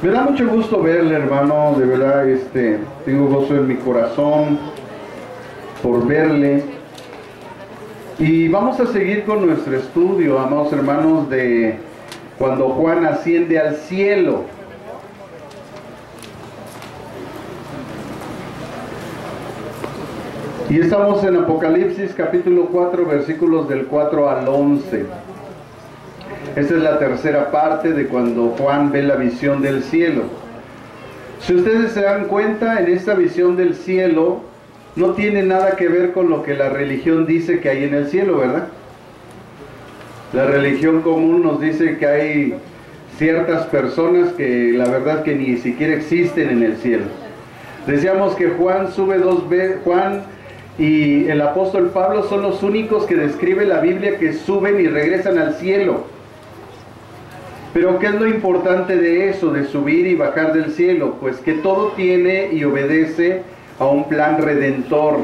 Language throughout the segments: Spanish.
Me da mucho gusto verle, hermano, de verdad, tengo gozo en mi corazón por verle. Y vamos a seguir con nuestro estudio, amados hermanos, de cuando Juan asciende al cielo. Y estamos en Apocalipsis capítulo 4, versículos del 4 al 11. Esta es la tercera parte de cuando Juan ve la visión del cielo. Si ustedes se dan cuenta, en esta visión del cielo no tiene nada que ver con lo que la religión dice que hay en el cielo, ¿verdad? La religión común nos dice que hay ciertas personas que la verdad que ni siquiera existen en el cielo. Decíamos que Juan sube dos veces, Juan y el apóstol Pablo son los únicos que describe la Biblia que suben y regresan al cielo. Pero ¿qué es lo importante de eso, de subir y bajar del cielo? Pues que todo tiene y obedece a un plan redentor.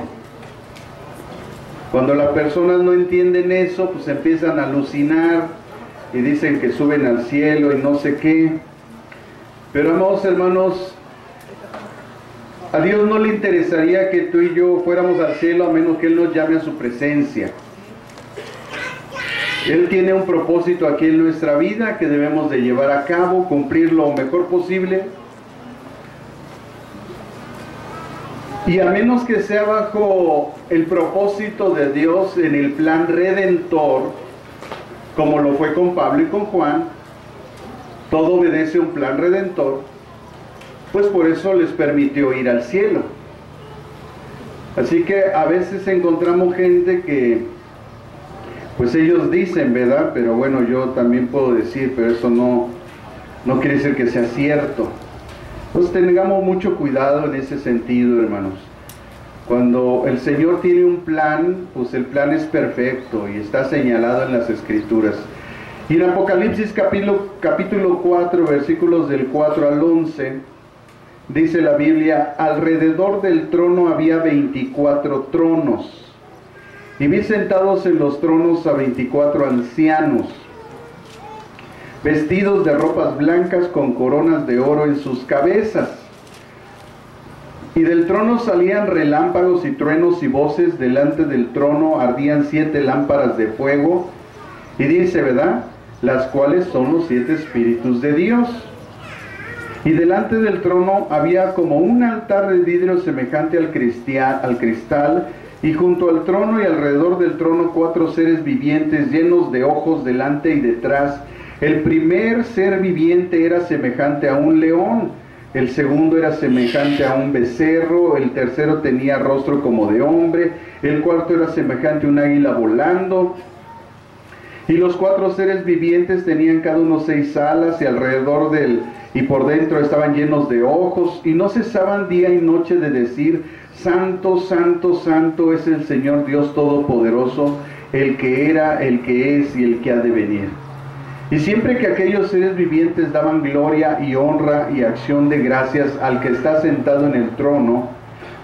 Cuando las personas no entienden eso, pues empiezan a alucinar y dicen que suben al cielo y no sé qué. Pero amados hermanos, a Dios no le interesaría que tú y yo fuéramos al cielo a menos que Él nos llame a su presencia. Él tiene un propósito aquí en nuestra vida que debemos de llevar a cabo, cumplir lo mejor posible. Y a menos que sea bajo el propósito de Dios en el plan redentor, como lo fue con Pablo y con Juan, todo obedece a un plan redentor, pues por eso les permitió ir al cielo. Así que a veces encontramos gente que pues ellos dicen, ¿verdad? Pero bueno, yo también puedo decir, pero eso no quiere decir que sea cierto. Pues tengamos mucho cuidado en ese sentido, hermanos. Cuando el Señor tiene un plan, pues el plan es perfecto y está señalado en las Escrituras. Y en Apocalipsis capítulo 4, versículos del 4 al 11, dice la Biblia: alrededor del trono había 24 tronos. Y vi sentados en los tronos a 24 ancianos, vestidos de ropas blancas con coronas de oro en sus cabezas. Y del trono salían relámpagos y truenos y voces. Delante del trono ardían 7 lámparas de fuego. Y dice, ¿verdad?, las cuales son los 7 espíritus de Dios. Y delante del trono había como un altar de vidrio semejante al cristal. Y junto al trono y alrededor del trono 4 seres vivientes llenos de ojos delante y detrás. El primer ser viviente era semejante a un león, el segundo era semejante a un becerro, el tercero tenía rostro como de hombre, el cuarto era semejante a un águila volando. Y los 4 seres vivientes tenían cada uno 6 alas, y alrededor y por dentro estaban llenos de ojos, y no cesaban día y noche de decir: Santo, santo, santo es el Señor Dios Todopoderoso, el que era, el que es y el que ha de venir. Y siempre que aquellos seres vivientes daban gloria y honra y acción de gracias al que está sentado en el trono,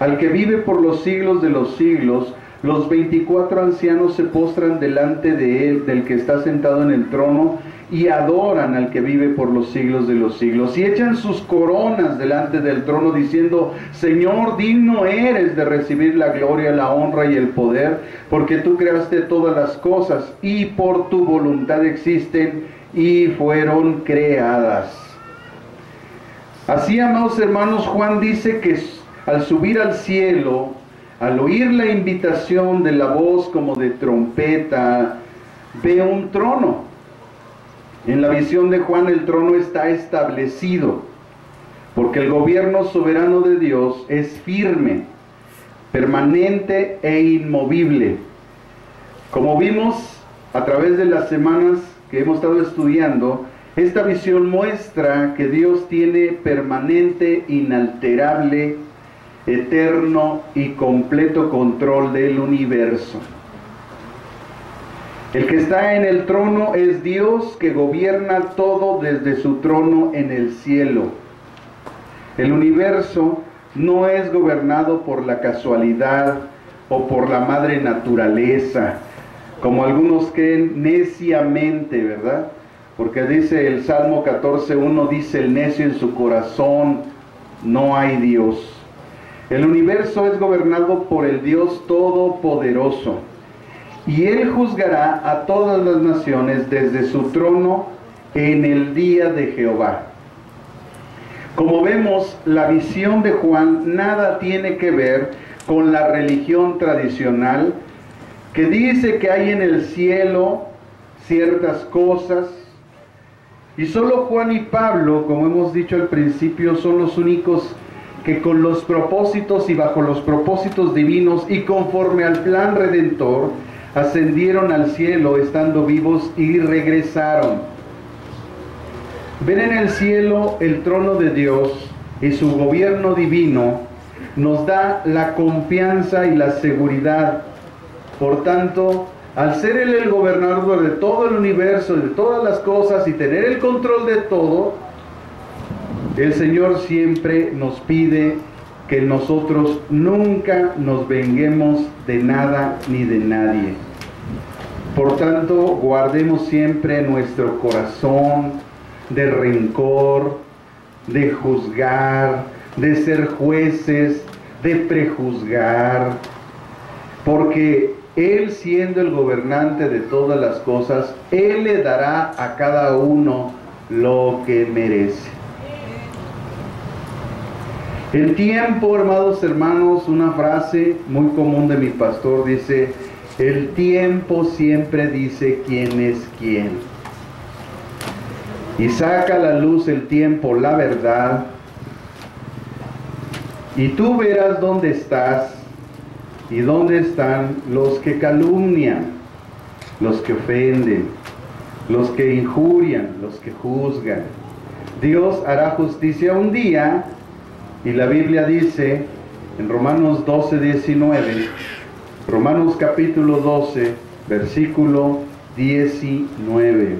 al que vive por los siglos de los siglos, los 24 ancianos se postran delante de él, del que está sentado en el trono, y adoran al que vive por los siglos de los siglos, y echan sus coronas delante del trono diciendo: Señor, digno eres de recibir la gloria, la honra y el poder, porque tú creaste todas las cosas, y por tu voluntad existen y fueron creadas. Así, amados hermanos, Juan dice que al subir al cielo, al oír la invitación de la voz como de trompeta, ve un trono. En la visión de Juan, el trono está establecido, porque el gobierno soberano de Dios es firme, permanente e inmovible. Como vimos a través de las semanas que hemos estado estudiando, esta visión muestra que Dios tiene permanente, inalterable, eterno y completo control del universo. El que está en el trono es Dios, que gobierna todo desde su trono en el cielo. El universo no es gobernado por la casualidad o por la madre naturaleza, como algunos creen neciamente, ¿verdad? porque dice el Salmo 14:1, dice el necio en su corazón, no hay Dios. El universo es gobernado por el Dios Todopoderoso, y Él juzgará a todas las naciones desde su trono en el día de Jehová. Como vemos, la visión de Juan nada tiene que ver con la religión tradicional, que dice que hay en el cielo ciertas cosas, y solo Juan y Pablo, como hemos dicho al principio, son los únicos que con los propósitos y bajo los propósitos divinos y conforme al plan redentor, ascendieron al cielo estando vivos y regresaron. Ver en el cielo el trono de Dios y su gobierno divino nos da la confianza y la seguridad. Por tanto, al ser Él el gobernador de todo el universo, de todas las cosas y tener el control de todo, el Señor siempre nos pide que nosotros nunca nos venguemos de nada ni de nadie. Por tanto, guardemos siempre nuestro corazón de rencor, de juzgar, de ser jueces, de prejuzgar, porque Él, siendo el gobernante de todas las cosas, Él le dará a cada uno lo que merece. El tiempo, amados hermanos, una frase muy común de mi pastor dice, el tiempo siempre dice quién es quién. Y saca a la luz el tiempo la verdad, y tú verás dónde estás y dónde están los que calumnian, los que ofenden, los que injurian, los que juzgan. Dios hará justicia un día, y la Biblia dice en Romanos 12:19, Romanos capítulo 12, versículo 19.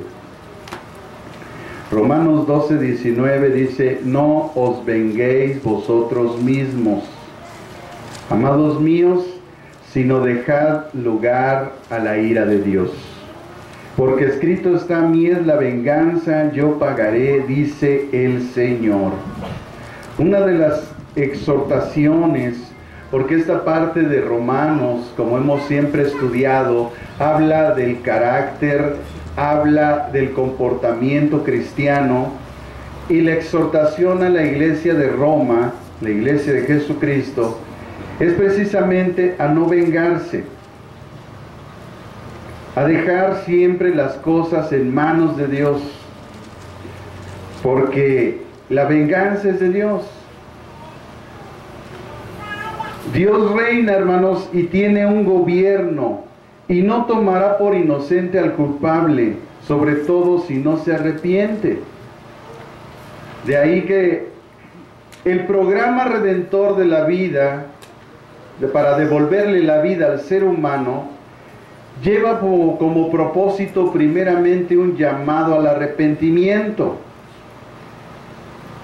Romanos 12:19 dice, no os venguéis vosotros mismos, amados míos, sino dejad lugar a la ira de Dios. Porque escrito está, mí es la venganza, yo pagaré, dice el Señor. Una de las exhortaciones, porque esta parte de Romanos, como hemos siempre estudiado, habla del carácter, habla del comportamiento cristiano, y la exhortación a la iglesia de Roma, la iglesia de Jesucristo, es precisamente a no vengarse, a dejar siempre las cosas en manos de Dios, porque la venganza es de Dios. Dios reina, hermanos, y tiene un gobierno, y no tomará por inocente al culpable, sobre todo si no se arrepiente. De ahí que el programa redentor de la vida, para devolverle la vida al ser humano, lleva como propósito primeramente un llamado al arrepentimiento.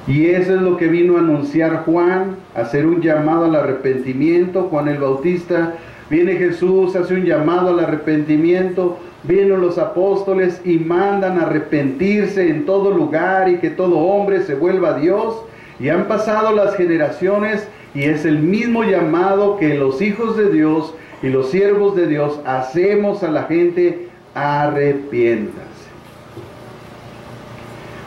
Y eso es lo que vino a anunciar Juan, hacer un llamado al arrepentimiento. Juan el Bautista, viene Jesús, hace un llamado al arrepentimiento, vienen los apóstoles y mandan a arrepentirse en todo lugar y que todo hombre se vuelva a Dios. Y han pasado las generaciones y es el mismo llamado que los hijos de Dios y los siervos de Dios hacemos a la gente: arrepiéntase.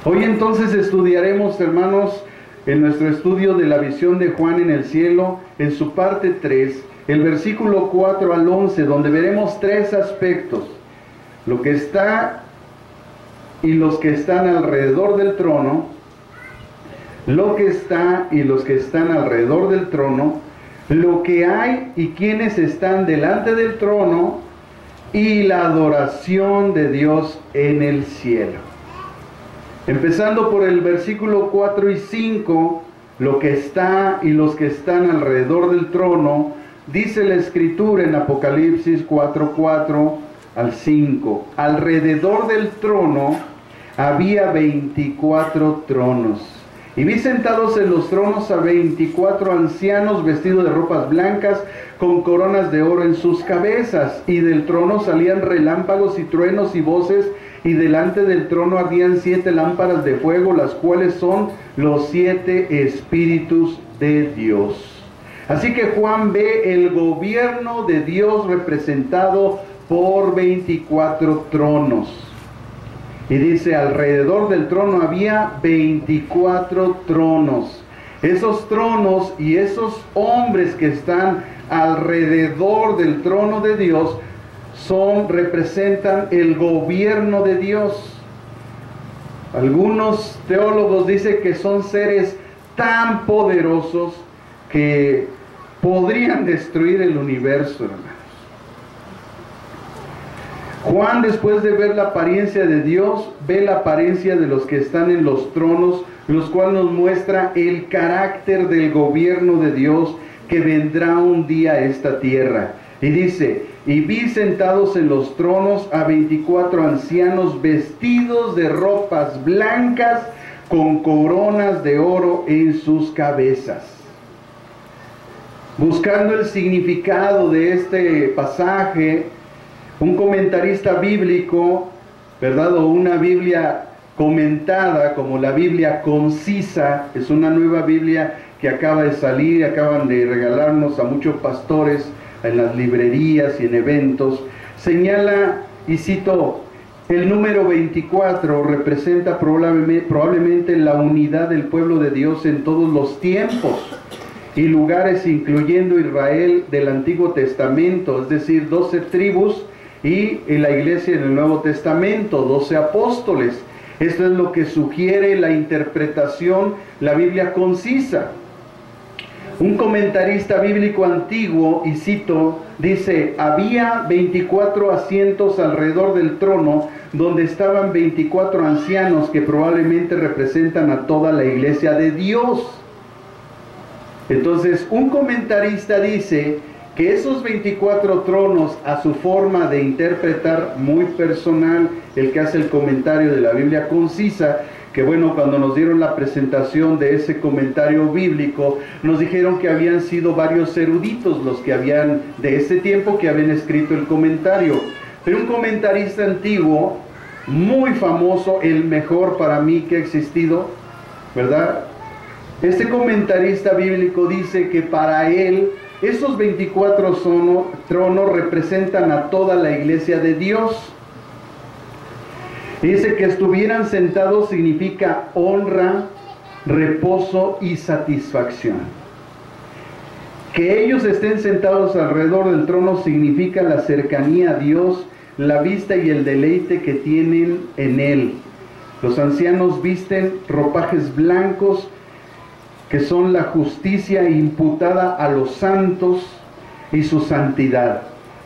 Hoy entonces estudiaremos, hermanos, en nuestro estudio de la visión de Juan en el cielo, en su parte 3, el versículo 4 al 11, donde veremos tres aspectos: lo que está y los que están alrededor del trono, lo que está y los que están alrededor del trono, lo que hay y quienes están delante del trono, y la adoración de Dios en el cielo. Empezando por el versículo 4 y 5, lo que está y los que están alrededor del trono, dice la Escritura en Apocalipsis 4:4 al 5. Alrededor del trono había 24 tronos, Y vi sentados en los tronos a 24 ancianos vestidos de ropas blancas, con coronas de oro en sus cabezas. Y del trono salían relámpagos y truenos y voces, y delante del trono ardían 7 lámparas de fuego, las cuales son los 7 espíritus de Dios. Así que Juan ve el gobierno de Dios representado por 24 tronos. Y dice, alrededor del trono había 24 tronos. Esos tronos y esos hombres que están alrededor del trono de Dios representan el gobierno de Dios. Algunos teólogos dicen que son seres tan poderosos que podrían destruir el universo, hermanos. Juan, después de ver la apariencia de Dios, ve la apariencia de los que están en los tronos, los cuales nos muestra el carácter del gobierno de Dios que vendrá un día a esta tierra. Y dice, y vi sentados en los tronos a 24 ancianos vestidos de ropas blancas, con coronas de oro en sus cabezas. Buscando el significado de este pasaje, un comentarista bíblico, ¿verdad? O una Biblia comentada, como la Biblia concisa, es una nueva Biblia que acaba de salir, acaban de regalarnos a muchos pastores en las librerías y en eventos, señala, y cito, el número 24 representa probablemente la unidad del pueblo de Dios en todos los tiempos y lugares, incluyendo Israel del Antiguo Testamento, es decir, 12 tribus, y en la iglesia en el Nuevo Testamento, 12 apóstoles. Esto es lo que sugiere la interpretación, la Biblia concisa. Un comentarista bíblico antiguo, y cito, dice, había 24 asientos alrededor del trono, donde estaban 24 ancianos que probablemente representan a toda la iglesia de Dios. Entonces, un comentarista dice que esos 24 tronos, a su forma de interpretar muy personal, el que hace el comentario de la Biblia concisa, que bueno, cuando nos dieron la presentación de ese comentario bíblico, nos dijeron que habían sido varios eruditos los que habían, de ese tiempo, que habían escrito el comentario. Pero un comentarista antiguo, muy famoso, el mejor para mí que ha existido, ¿verdad? Este comentarista bíblico dice que para él, esos 24 tronos representan a toda la iglesia de Dios. Dice que estuvieran sentados significa honra, reposo y satisfacción. Que ellos estén sentados alrededor del trono significa la cercanía a Dios, la vista y el deleite que tienen en Él. Los ancianos visten ropajes blancos, que son la justicia imputada a los santos y su santidad.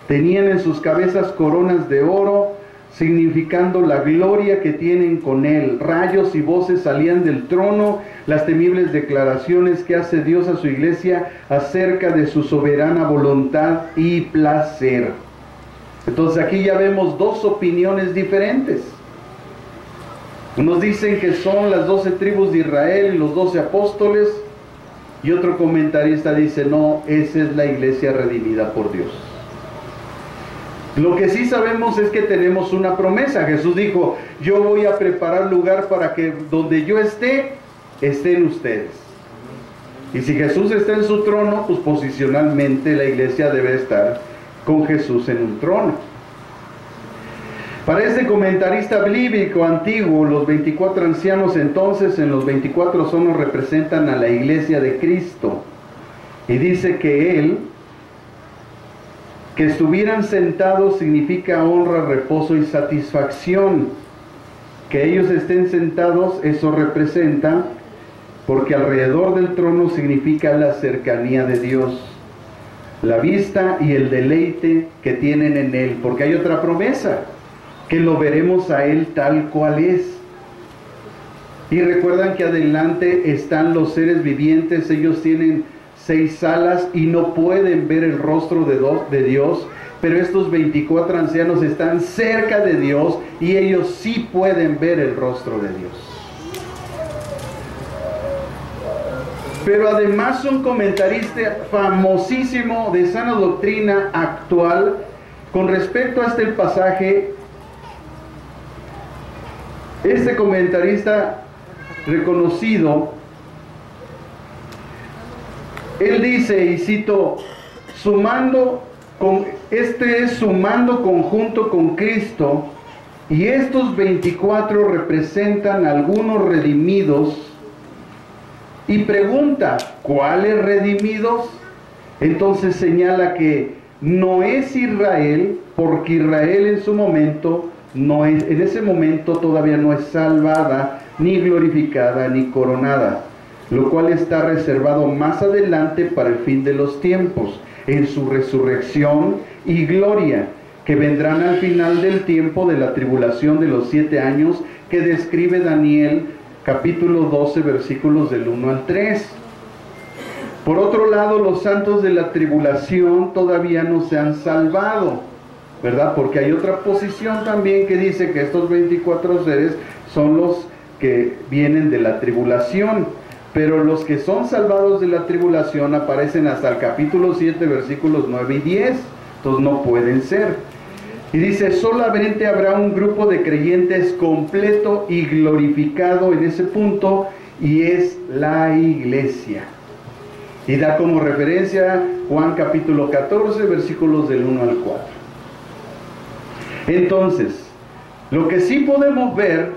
Tenían en sus cabezas coronas de oro, significando la gloria que tienen con Él. Rayos y voces salían del trono, las temibles declaraciones que hace Dios a su iglesia acerca de su soberana voluntad y placer. Entonces aquí ya vemos dos opiniones diferentes. Unos dicen que son las 12 tribus de Israel y los 12 apóstoles, y otro comentarista dice, no, esa es la iglesia redimida por Dios. Lo que sí sabemos es que tenemos una promesa. Jesús dijo, yo voy a preparar lugar para que donde yo esté, estén ustedes. Y si Jesús está en su trono, pues posicionalmente la iglesia debe estar con Jesús en un trono. Para este comentarista bíblico antiguo, los 24 ancianos entonces en los 24 tronos representan a la iglesia de Cristo. Y dice que que estuvieran sentados significa honra, reposo y satisfacción. Que ellos estén sentados, eso representa, porque alrededor del trono significa la cercanía de Dios, la vista y el deleite que tienen en Él, porque hay otra promesa, que lo veremos a Él tal cual es. Y recuerdan que adelante están los seres vivientes, ellos tienen 6 alas y no pueden ver el rostro de Dios, pero estos 24 ancianos están cerca de Dios y ellos sí pueden ver el rostro de Dios. pero además un comentarista famosísimo de sana doctrina actual con respecto a este pasaje. Este comentarista reconocido, él dice, y cito, sumando conjunto con Cristo, y estos 24 representan a algunos redimidos, y pregunta, ¿cuáles redimidos? Entonces señala que no es Israel, porque Israel en su momento, en ese momento todavía no es salvada, ni glorificada, ni coronada, lo cual está reservado más adelante para el fin de los tiempos, en su resurrección y gloria, que vendrán al final del tiempo de la tribulación de los 7 años que describe Daniel capítulo 12 versículos del 1 al 3. Por otro lado, los santos de la tribulación todavía no se han salvado, ¿verdad? Porque hay otra posición también que dice que estos 24 seres son los que vienen de la tribulación, pero los que son salvados de la tribulación aparecen hasta el capítulo 7 versículos 9 y 10, entonces no pueden ser. Y dice, solamente habrá un grupo de creyentes completo y glorificado en ese punto, y es la iglesia. Y da como referencia Juan capítulo 14, versículos del 1 al 4. Entonces, lo que sí podemos ver,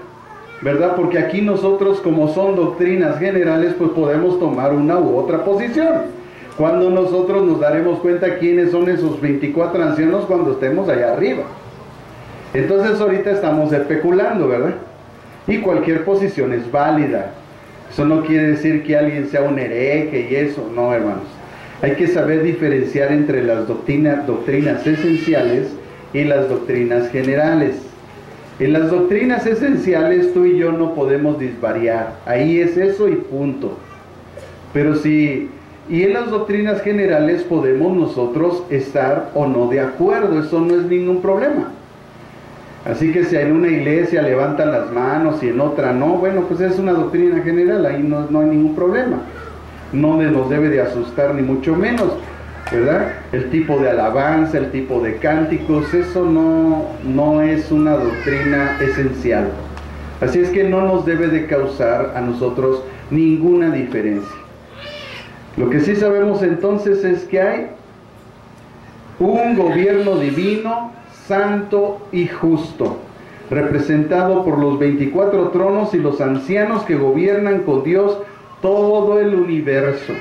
¿verdad? Porque aquí nosotros, como son doctrinas generales, pues podemos tomar una u otra posición. Cuando nosotros nos daremos cuenta quiénes son esos 24 ancianos cuando estemos allá arriba. Entonces ahorita estamos especulando, ¿verdad? Y cualquier posición es válida. Eso no quiere decir que alguien sea un hereje y eso, no, hermanos. Hay que saber diferenciar entre las doctrinas esenciales y las doctrinas generales. En las doctrinas esenciales tú y yo no podemos disvariar. Ahí es eso y punto. Pero sí... Y en las doctrinas generales podemos nosotros estar o no de acuerdo, eso no es ningún problema. Así que si en una iglesia levantan las manos y en otra no, bueno, pues es una doctrina general, ahí no hay ningún problema. No nos debe de asustar ni mucho menos, ¿verdad? El tipo de alabanza, el tipo de cánticos, eso no es una doctrina esencial. Así es que no nos debe de causar a nosotros ninguna diferencia. Lo que sí sabemos entonces es que hay un gobierno divino, santo y justo, representado por los 24 tronos y los ancianos que gobiernan con Dios todo el universo.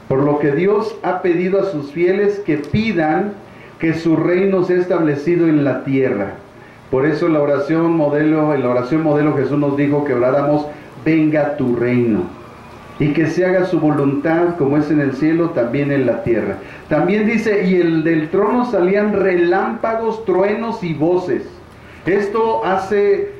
Por lo que Dios ha pedido a sus fieles que pidan que su reino sea establecido en la tierra. Por eso en la oración modelo Jesús nos dijo que oráramos, venga tu reino. Y que se haga su voluntad como es en el cielo, también en la tierra. También dice, y del trono salían relámpagos, truenos y voces. Esto hace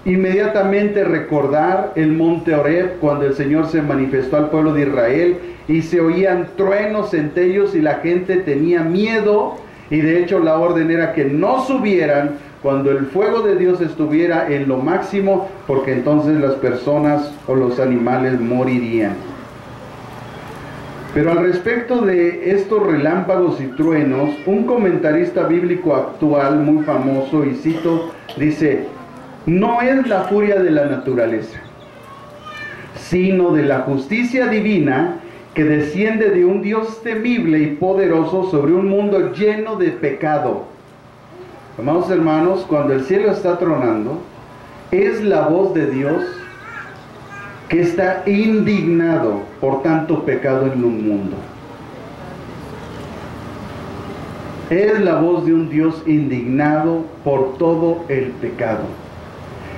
inmediatamente recordar el monte Horeb, cuando el Señor se manifestó al pueblo de Israel, y se oían truenos, centellos, y la gente tenía miedo, y de hecho la orden era que no subieran cuando el fuego de Dios estuviera en lo máximo, porque entonces las personas o los animales morirían. Pero al respecto de estos relámpagos y truenos, un comentarista bíblico actual muy famoso, y cito, dice, no es la furia de la naturaleza, sino de la justicia divina que desciende de un Dios temible y poderoso sobre un mundo lleno de pecado. Amados hermanos, cuando el cielo está tronando, es la voz de Dios que está indignado por tanto pecado en un mundo. Es la voz de un Dios indignado por todo el pecado.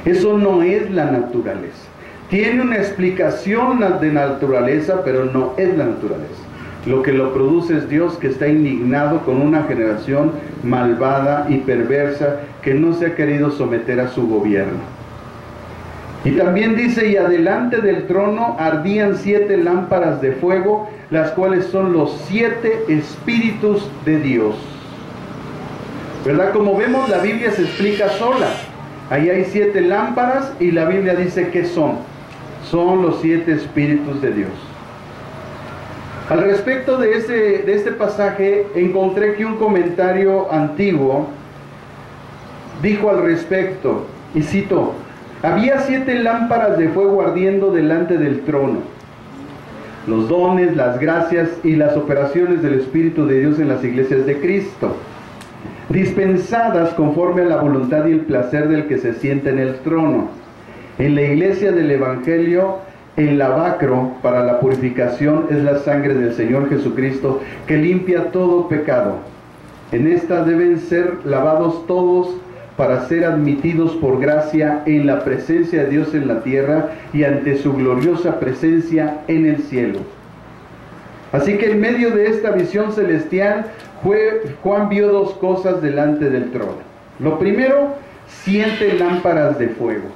Eso no es la naturaleza. Tiene una explicación de naturaleza, pero no es la naturaleza. Lo que lo produce es Dios, que está indignado con una generación malvada y perversa que no se ha querido someter a su gobierno. Y también dice, y adelante del trono ardían 7 lámparas de fuego, las cuales son los 7 espíritus de Dios. ¿Verdad? Como vemos, la Biblia se explica sola. Ahí hay 7 lámparas y la Biblia dice que son los 7 espíritus de Dios. Al respecto de este pasaje, encontré que un comentario antiguo dijo al respecto, y cito: había 7 lámparas de fuego ardiendo delante del trono. Los dones, las gracias y las operaciones del Espíritu de Dios en las iglesias de Cristo, dispensadas conforme a la voluntad y el placer del que se sienta en el trono. En la iglesia del Evangelio, el lavacro para la purificación es la sangre del Señor Jesucristo, que limpia todo pecado. En esta deben ser lavados todos para ser admitidos por gracia en la presencia de Dios en la tierra y ante su gloriosa presencia en el cielo. Así que en medio de esta visión celestial, Juan vio 2 cosas delante del trono. Lo primero, 7 lámparas de fuego.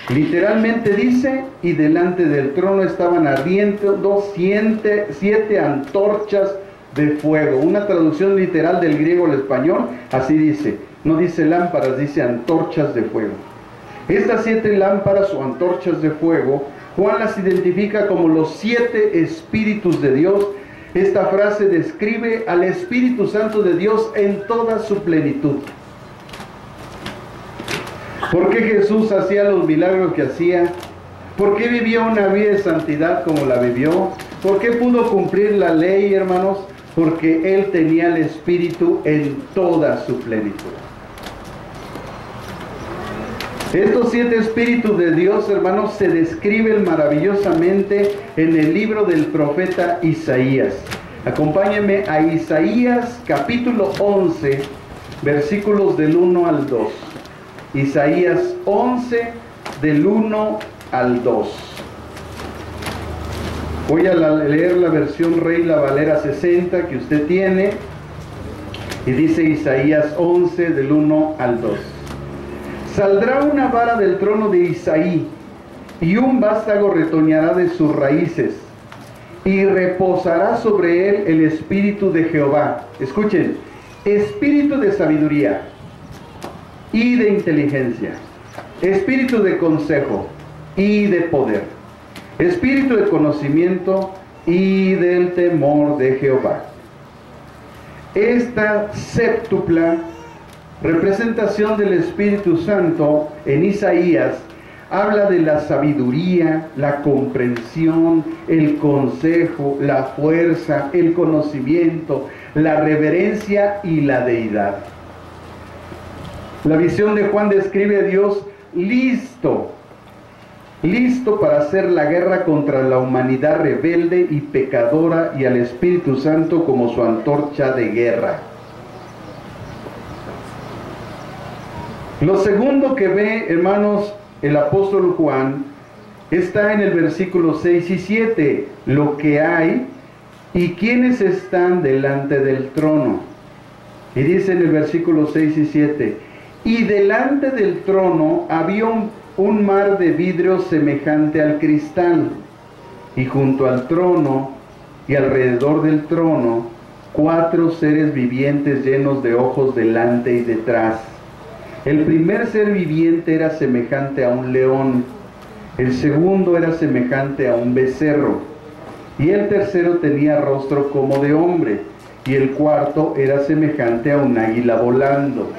Literalmente dice, y delante del trono estaban ardiendo 7 antorchas de fuego. Una traducción literal del griego al español, así dice. No dice lámparas, dice antorchas de fuego. Estas 7 lámparas o antorchas de fuego, Juan las identifica como los 7 Espíritus de Dios. Esta frase describe al Espíritu Santo de Dios en toda su plenitud. ¿Por qué Jesús hacía los milagros que hacía? ¿Por qué vivió una vida de santidad como la vivió? ¿Por qué pudo cumplir la ley, hermanos? Porque Él tenía el Espíritu en toda su plenitud. Estos 7 Espíritus de Dios, hermanos, se describen maravillosamente en el libro del profeta Isaías. Acompáñenme a Isaías capítulo 11, versículos del 1 al 2. Isaías 11, del 1 al 2. Voy a leer la versión Reina Valera 60 que usted tiene. Y dice Isaías 11, del 1 al 2. Saldrá una vara del trono de Isaí, y un vástago retoñará de sus raíces, y reposará sobre él el espíritu de Jehová. Escuchen, espíritu de sabiduría y de inteligencia, espíritu de consejo y de poder, espíritu de conocimiento y del temor de Jehová. Esta séptupla representación del Espíritu Santo en Isaías habla de la sabiduría, la comprensión, el consejo, la fuerza, el conocimiento, la reverencia y la deidad. La visión de Juan describe a Dios listo para hacer la guerra contra la humanidad rebelde y pecadora, y al Espíritu Santo como su antorcha de guerra. Lo segundo que ve, hermanos, el apóstol Juan está en el versículo 6 y 7. Lo que hay y quiénes están delante del trono. Y dice en el versículo 6 y 7: y delante del trono había un mar de vidrio semejante al cristal, y junto al trono y alrededor del trono 4 seres vivientes llenos de ojos delante y detrás. El primer ser viviente era semejante a un león, el segundo era semejante a un becerro, y el tercero tenía rostro como de hombre, y el cuarto era semejante a un águila volando.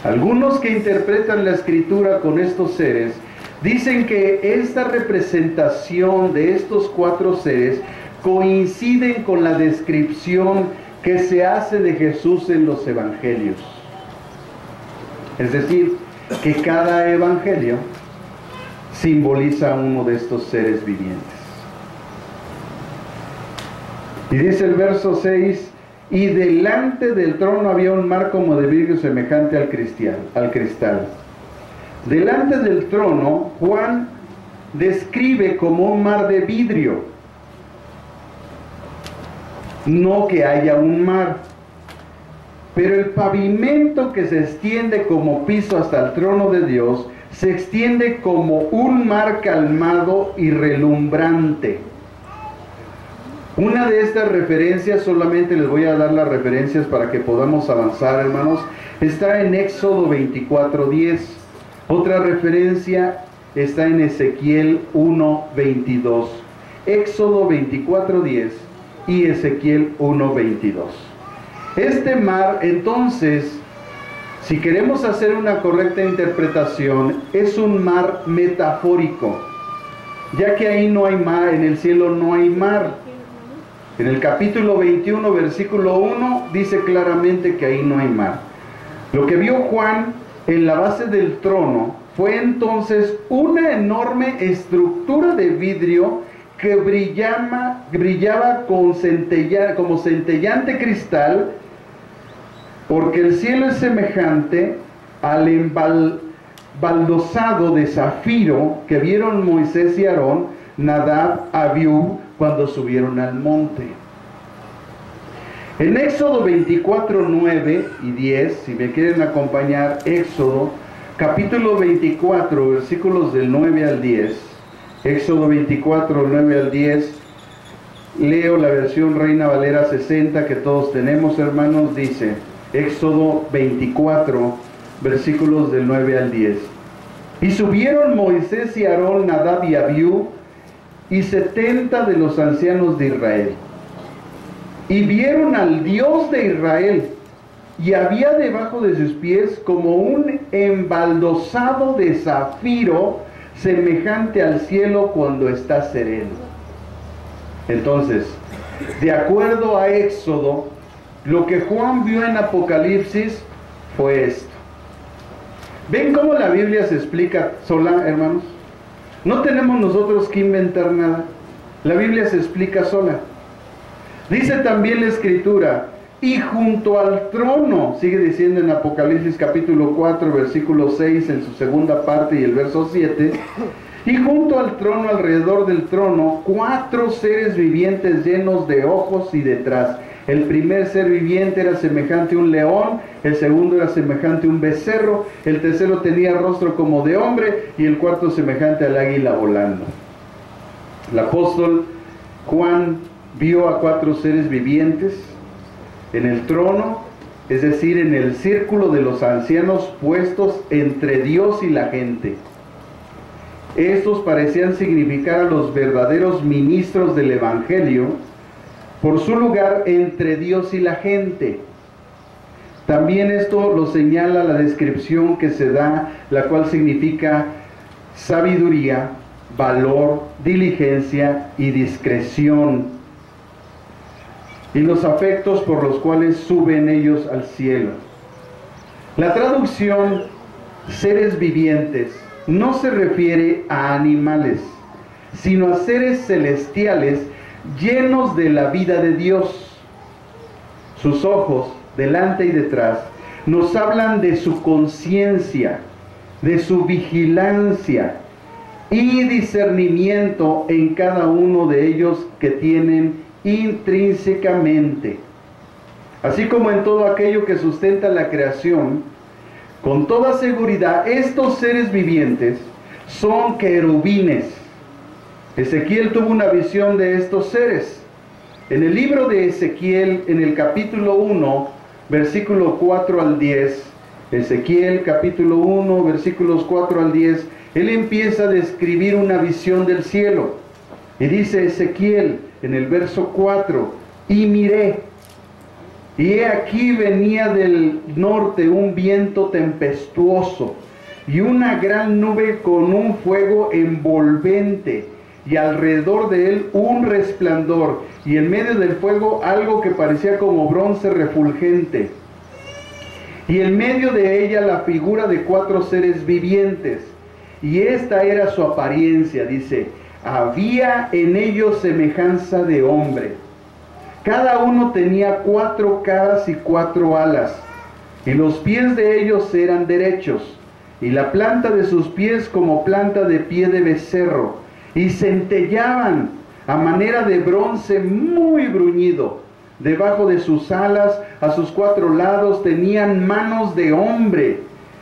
Algunos que interpretan la escritura con estos seres dicen que esta representación de estos 4 seres coinciden con la descripción que se hace de Jesús en los evangelios. Es decir, que cada evangelio simboliza a uno de estos seres vivientes. Y dice el verso 6: y delante del trono había un mar como de vidrio semejante al cristal. Delante del trono, Juan describe como un mar de vidrio. No que haya un mar, pero el pavimento que se extiende como piso hasta el trono de Dios se extiende como un mar calmado y relumbrante. Una de estas referencias, solamente les voy a dar las referencias para que podamos avanzar, hermanos, está en Éxodo 24:10. Otra referencia está en Ezequiel 1:22. Éxodo 24:10 y Ezequiel 1:22. Este mar, entonces, si queremos hacer una correcta interpretación, es un mar metafórico, ya que ahí no hay mar, en el cielo no hay mar. En el capítulo 21, versículo 1, dice claramente que ahí no hay mar. Lo que vio Juan en la base del trono fue entonces una enorme estructura de vidrio que brillaba como centellante cristal, porque el cielo es semejante al embaldosado de zafiro que vieron Moisés y Aarón, Nadab, Abiú, cuando subieron al monte. En Éxodo 24, 9 y 10, si me quieren acompañar, Éxodo, capítulo 24, versículos del 9 al 10, Éxodo 24, 9 al 10, leo la versión Reina Valera 60 que todos tenemos, hermanos, dice, Éxodo 24, versículos del 9 al 10. Y subieron Moisés y Aarón, Nadab y Abiú, y 70 de los ancianos de Israel. Y vieron al Dios de Israel, y había debajo de sus pies como un embaldosado de zafiro, semejante al cielo cuando está sereno. Entonces, de acuerdo a Éxodo, lo que Juan vio en Apocalipsis fue esto. ¿Ven cómo la Biblia se explica sola, hermanos? No tenemos nosotros que inventar nada. La Biblia se explica sola. Dice también la Escritura, y junto al trono, sigue diciendo en Apocalipsis capítulo 4, versículo 6, en su segunda parte y el verso 7, y junto al trono, alrededor del trono, 4 seres vivientes llenos de ojos y detrás. El primer ser viviente era semejante a un león, el segundo era semejante a un becerro, el tercero tenía rostro como de hombre y el cuarto semejante al águila volando. El apóstol Juan vio a 4 seres vivientes en el trono, es decir, en el círculo de los ancianos puestos entre Dios y la gente. Estos parecían significar a los verdaderos ministros del Evangelio, por su lugar entre Dios y la gente. También esto lo señala la descripción que se da, la cual significa sabiduría, valor, diligencia y discreción, y los afectos por los cuales suben ellos al cielo. La traducción seres vivientes no se refiere a animales, sino a seres celestiales llenos de la vida de Dios. Sus ojos, delante y detrás, nos hablan de su conciencia, de su vigilancia y discernimiento en cada uno de ellos que tienen intrínsecamente. Así como en todo aquello que sustenta la creación, con toda seguridad estos seres vivientes son querubines. Ezequiel tuvo una visión de estos seres. En el libro de Ezequiel, en el capítulo 1, versículo 4 al 10, Ezequiel capítulo 1, versículos 4 al 10, él empieza a describir una visión del cielo. Y dice Ezequiel en el verso 4, y miré, y he aquí venía del norte un viento tempestuoso, y una gran nube con un fuego envolvente, y alrededor de él un resplandor, y en medio del fuego algo que parecía como bronce refulgente, y en medio de ella la figura de 4 seres vivientes, y esta era su apariencia, dice, había en ellos semejanza de hombre, cada uno tenía 4 caras y 4 alas, y los pies de ellos eran derechos, y la planta de sus pies como planta de pie de becerro, y centellaban a manera de bronce muy bruñido. Debajo de sus alas, a sus 4 lados, tenían manos de hombre,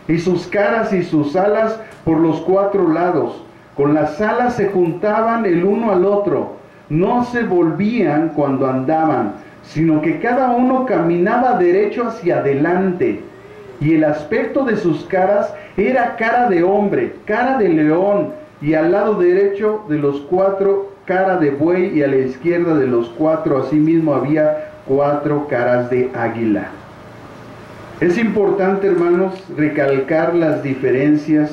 y sus caras y sus alas por los 4 lados. Con las alas se juntaban el uno al otro, no se volvían cuando andaban, sino que cada uno caminaba derecho hacia adelante. Y el aspecto de sus caras era cara de hombre, cara de león, y al lado derecho de los 4 cara de buey, y a la izquierda de los 4 asimismo había 4 caras de águila. Es importante, hermanos, recalcar las diferencias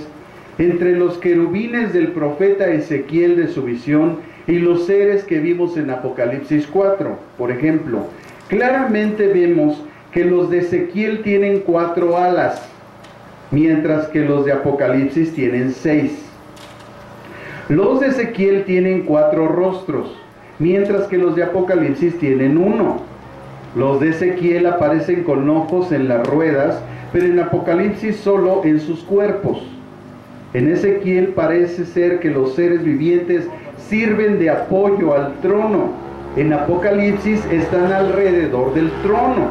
entre los querubines del profeta Ezequiel de su visión y los seres que vimos en Apocalipsis 4. Por ejemplo, claramente vemos que los de Ezequiel tienen 4 alas, mientras que los de Apocalipsis tienen 6. Los de Ezequiel tienen 4 rostros, mientras que los de Apocalipsis tienen 1. Los de Ezequiel aparecen con ojos en las ruedas, pero en Apocalipsis solo en sus cuerpos. En Ezequiel parece ser que los seres vivientes sirven de apoyo al trono. En Apocalipsis están alrededor del trono.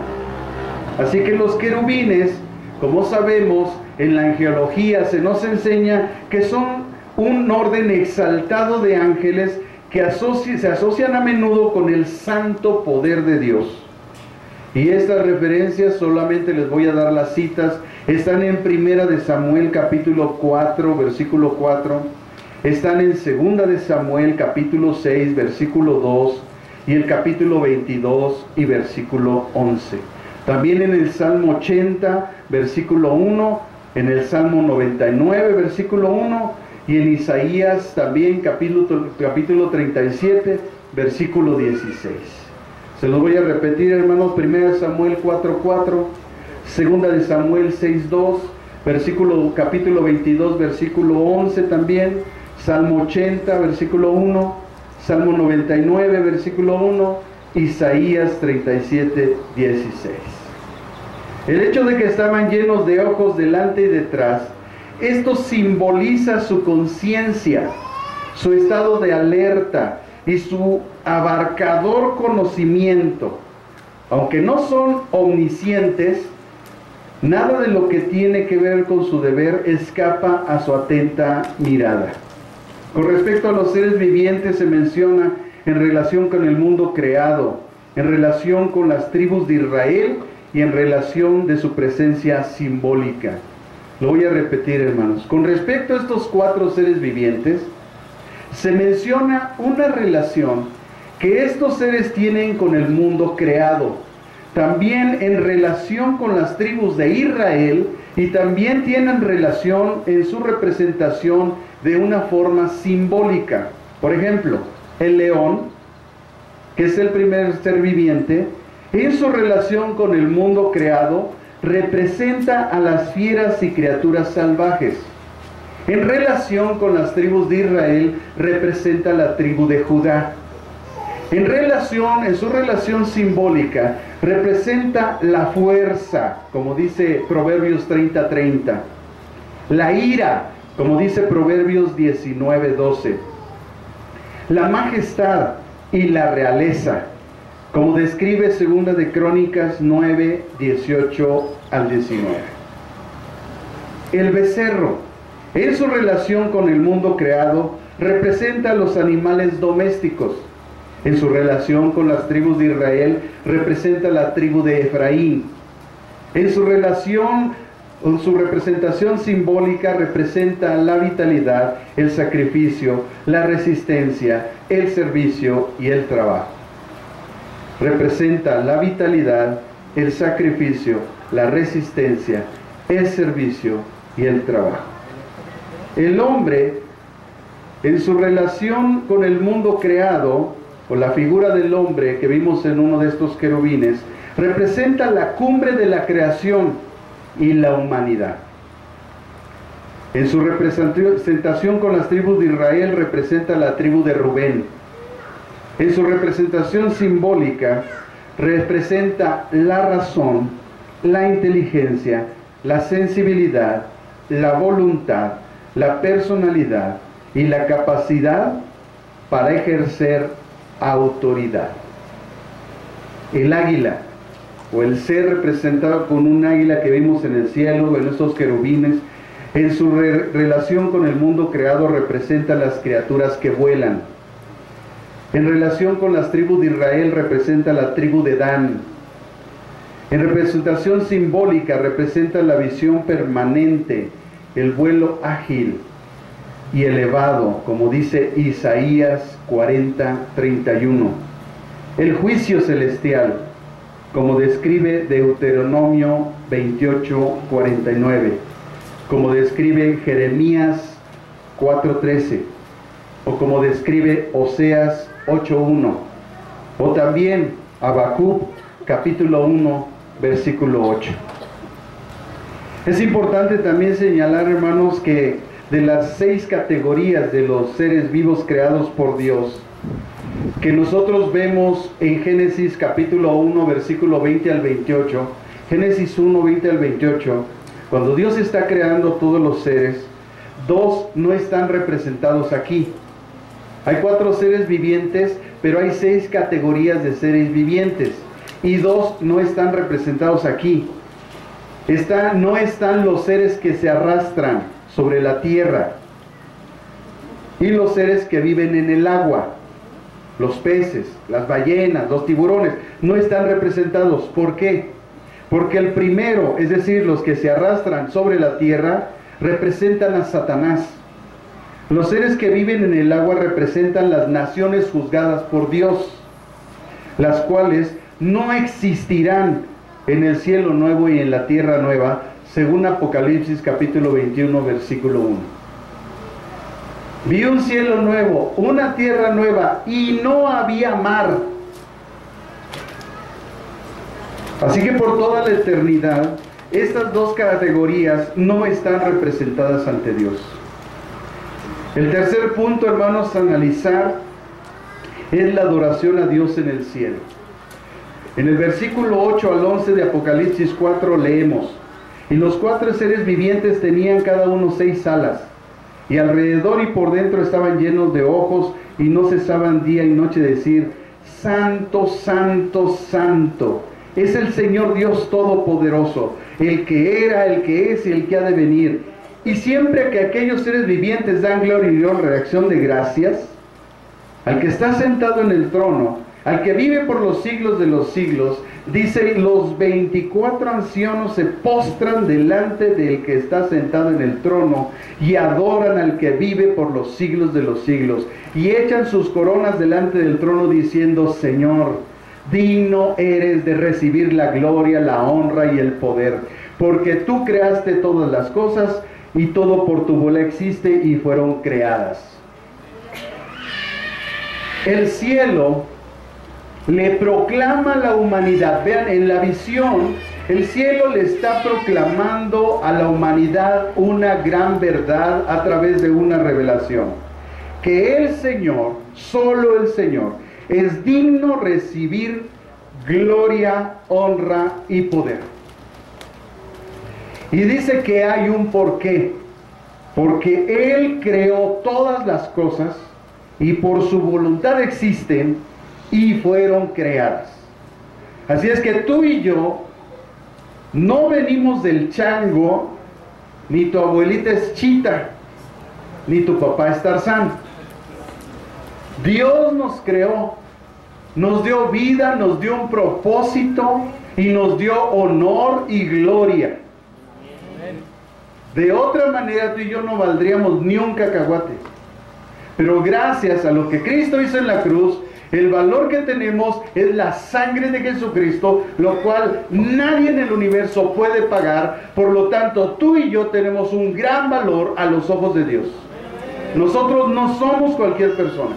Así que los querubines, como sabemos, en la angelología se nos enseña que son un orden exaltado de ángeles que se asocian a menudo con el santo poder de Dios. Y estas referencias, solamente les voy a dar las citas, están en 1 de Samuel capítulo 4, versículo 4, están en 2 de Samuel capítulo 6, versículo 2, y el capítulo 22 y versículo 11. También en el Salmo 80, versículo 1, en el Salmo 99, versículo 1, y en Isaías también capítulo 37, versículo 16. Se los voy a repetir, hermanos. 1 Samuel 4:4, 2 de Samuel 6:2, capítulo 22, versículo 11 también, Salmo 80, versículo 1, Salmo 99, versículo 1, Isaías 37, 16. El hecho de que estaban llenos de ojos delante y detrás, esto simboliza su conciencia, su estado de alerta y su abarcador conocimiento. Aunque no son omniscientes, nada de lo que tiene que ver con su deber escapa a su atenta mirada. Con respecto a los seres vivientes, se menciona en relación con el mundo creado, en relación con las tribus de Israel y en relación de su presencia simbólica. Lo voy a repetir, hermanos. Con respecto a estos 4 seres vivientes, se menciona una relación que estos seres tienen con el mundo creado, también en relación con las tribus de Israel, y también tienen relación en su representación de una forma simbólica. Por ejemplo, el león, que es el primer ser viviente, en su relación con el mundo creado, representa a las fieras y criaturas salvajes. En relación con las tribus de Israel, representa a la tribu de Judá. En su relación simbólica, representa la fuerza, como dice Proverbios 30:30. La ira, como dice Proverbios 19:12. La majestad y la realeza, como describe 2 de Crónicas 9:18 al 19. El becerro, en su relación con el mundo creado, representa a los animales domésticos. En su relación con las tribus de Israel, representa a la tribu de Efraín. En su representación simbólica, representa la vitalidad, el sacrificio, la resistencia, el servicio y el trabajo. Representa la vitalidad, el sacrificio, la resistencia, el servicio y el trabajo. El hombre, en su relación con el mundo creado, o la figura del hombre que vimos en uno de estos querubines, representa la cumbre de la creación y la humanidad. En su representación con las tribus de Israel, representa la tribu de Rubén. En su representación simbólica, representa la razón, la inteligencia, la sensibilidad, la voluntad, la personalidad y la capacidad para ejercer autoridad. El águila, o el ser representado con un águila que vimos en el cielo, en estos querubines, en su relación con el mundo creado, representa las criaturas que vuelan. En relación con las tribus de Israel, representa la tribu de Dan. En representación simbólica, representa la visión permanente, el vuelo ágil, y elevado, como dice Isaías 40:31. El juicio celestial, como describe Deuteronomio 28:49, como describe Jeremías 4:13, o como describe Oseas 8:1, o también Habacuc capítulo 1, versículo 8. Es importante también señalar, hermanos, que de las 6 categorías de los seres vivos creados por Dios, que nosotros vemos en Génesis capítulo 1, versículo 20 al 28, Génesis 1, 20 al 28, cuando Dios está creando todos los seres, 2 no están representados aquí. Hay 4 seres vivientes, pero hay 6 categorías de seres vivientes, y 2 no están representados aquí. No están los seres que se arrastran sobre la tierra y los seres que viven en el agua, los peces, las ballenas, los tiburones, no están representados. ¿Por qué? Porque el primero, es decir, los que se arrastran sobre la tierra, representan a Satanás. Los seres que viven en el agua representan las naciones juzgadas por Dios, las cuales no existirán en el cielo nuevo y en la tierra nueva, según Apocalipsis capítulo 21, versículo 1. Vi un cielo nuevo, una tierra nueva, y no había mar. Así que por toda la eternidad, estas 2 categorías no están representadas ante Dios. El tercer punto, hermanos, a analizar es la adoración a Dios en el cielo. En el versículo 8 al 11 de Apocalipsis 4 leemos: y los 4 seres vivientes tenían cada uno 6 alas, y alrededor y por dentro estaban llenos de ojos, y no cesaban día y noche de decir: Santo, Santo, Santo, es el Señor Dios Todopoderoso, el que era, el que es y el que ha de venir. Y siempre que aquellos seres vivientes dan gloria y honra y acción de gracias al que está sentado en el trono, al que vive por los siglos de los siglos, dice, los 24 ancianos se postran delante del que está sentado en el trono y adoran al que vive por los siglos de los siglos, y echan sus coronas delante del trono diciendo: Señor, digno eres de recibir la gloria, la honra y el poder, porque tú creaste todas las cosas, y todo por tu voluntad existe y fueron creadas. El cielo le proclama a la humanidad. Vean, en la visión, el cielo le está proclamando a la humanidad una gran verdad a través de una revelación: que el Señor, solo el Señor, es digno recibir gloria, honra y poder. Y dice que hay un porqué: porque Él creó todas las cosas y por su voluntad existen y fueron creadas. Así es que tú y yo no venimos del chango, ni tu abuelita es Chita, ni tu papá es Tarzán. Dios nos creó, nos dio vida, nos dio un propósito y nos dio honor y gloria. De otra manera tú y yo no valdríamos ni un cacahuate. Pero gracias a lo que Cristo hizo en la cruz, el valor que tenemos es la sangre de Jesucristo, lo cual nadie en el universo puede pagar. Por lo tanto, tú y yo tenemos un gran valor a los ojos de Dios. Nosotros no somos cualquier persona.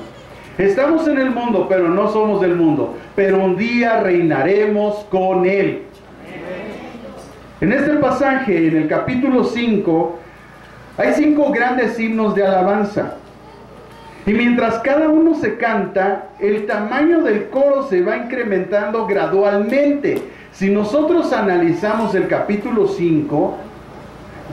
Estamos en el mundo, pero no somos del mundo. Pero un día reinaremos con Él. En este pasaje, en el capítulo 5, hay 5 grandes himnos de alabanza. Y mientras cada uno se canta, el tamaño del coro se va incrementando gradualmente. Si nosotros analizamos el capítulo 5,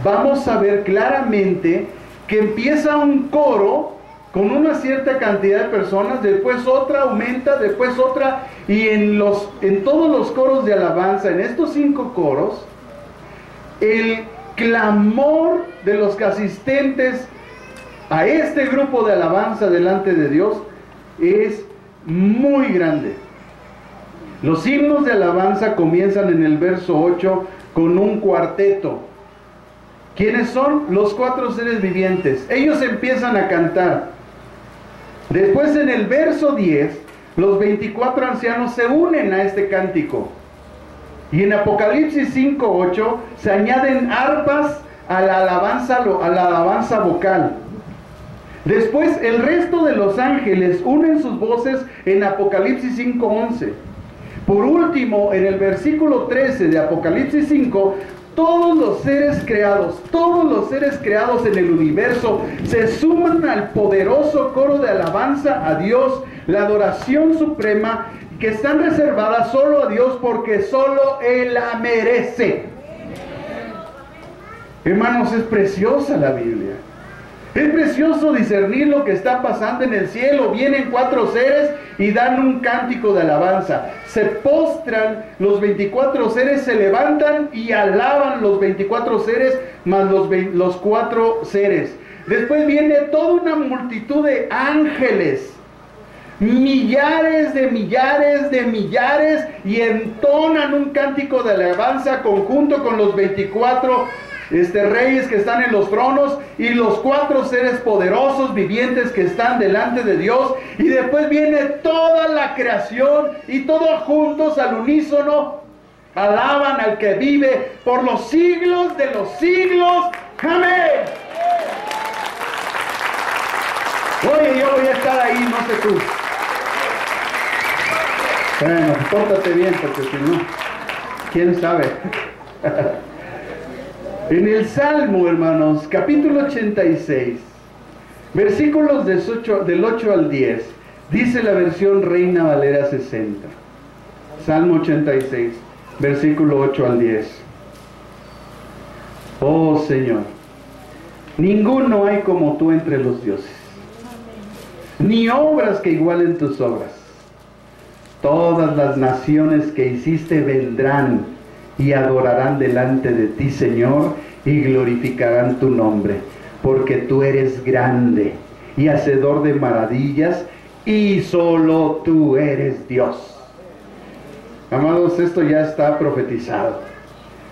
vamos a ver claramente que empieza un coro con una cierta cantidad de personas, después otra aumenta, después otra, y en todos los coros de alabanza, en estos 5 coros, el clamor de los asistentes a este grupo de alabanza delante de Dios es muy grande. Los himnos de alabanza comienzan en el verso 8 con un cuarteto. ¿Quiénes son? Los 4 seres vivientes. Ellos empiezan a cantar. Después en el verso 10, los 24 ancianos se unen a este cántico. Y en Apocalipsis 5:8 se añaden arpas a la alabanza vocal. Después el resto de los ángeles unen sus voces en Apocalipsis 5:11. Por último, en el versículo 13 de Apocalipsis 5, todos los seres creados en el universo se suman al poderoso coro de alabanza a Dios, la adoración suprema que están reservadas solo a Dios porque solo Él la merece. Hermanos, es preciosa la Biblia. Es precioso discernir lo que está pasando en el cielo. Vienen 4 seres y dan un cántico de alabanza. Se postran los 24 seres, se levantan y alaban los 24 seres más los 4 seres. Después viene toda una multitud de ángeles. Millares de millares de millares, y entonan un cántico de alabanza conjunto con los 24 reyes que están en los tronos y los 4 seres poderosos vivientes que están delante de Dios. Y después viene toda la creación y todos juntos al unísono alaban al que vive por los siglos de los siglos. Amén. Oye, yo voy a estar ahí, no sé tú. Bueno, pórtate bien, porque si no, quién sabe. En el Salmo, hermanos, capítulo 86, versículos del 8 al 10, dice la versión Reina Valera 60. Salmo 86, versículo 8 al 10. Oh Señor, ninguno hay como tú entre los dioses, ni obras que igualen tus obras. Todas las naciones que hiciste vendrán y adorarán delante de ti, Señor, y glorificarán tu nombre, porque tú eres grande y hacedor de maravillas, y solo tú eres Dios. Amados, esto ya está profetizado,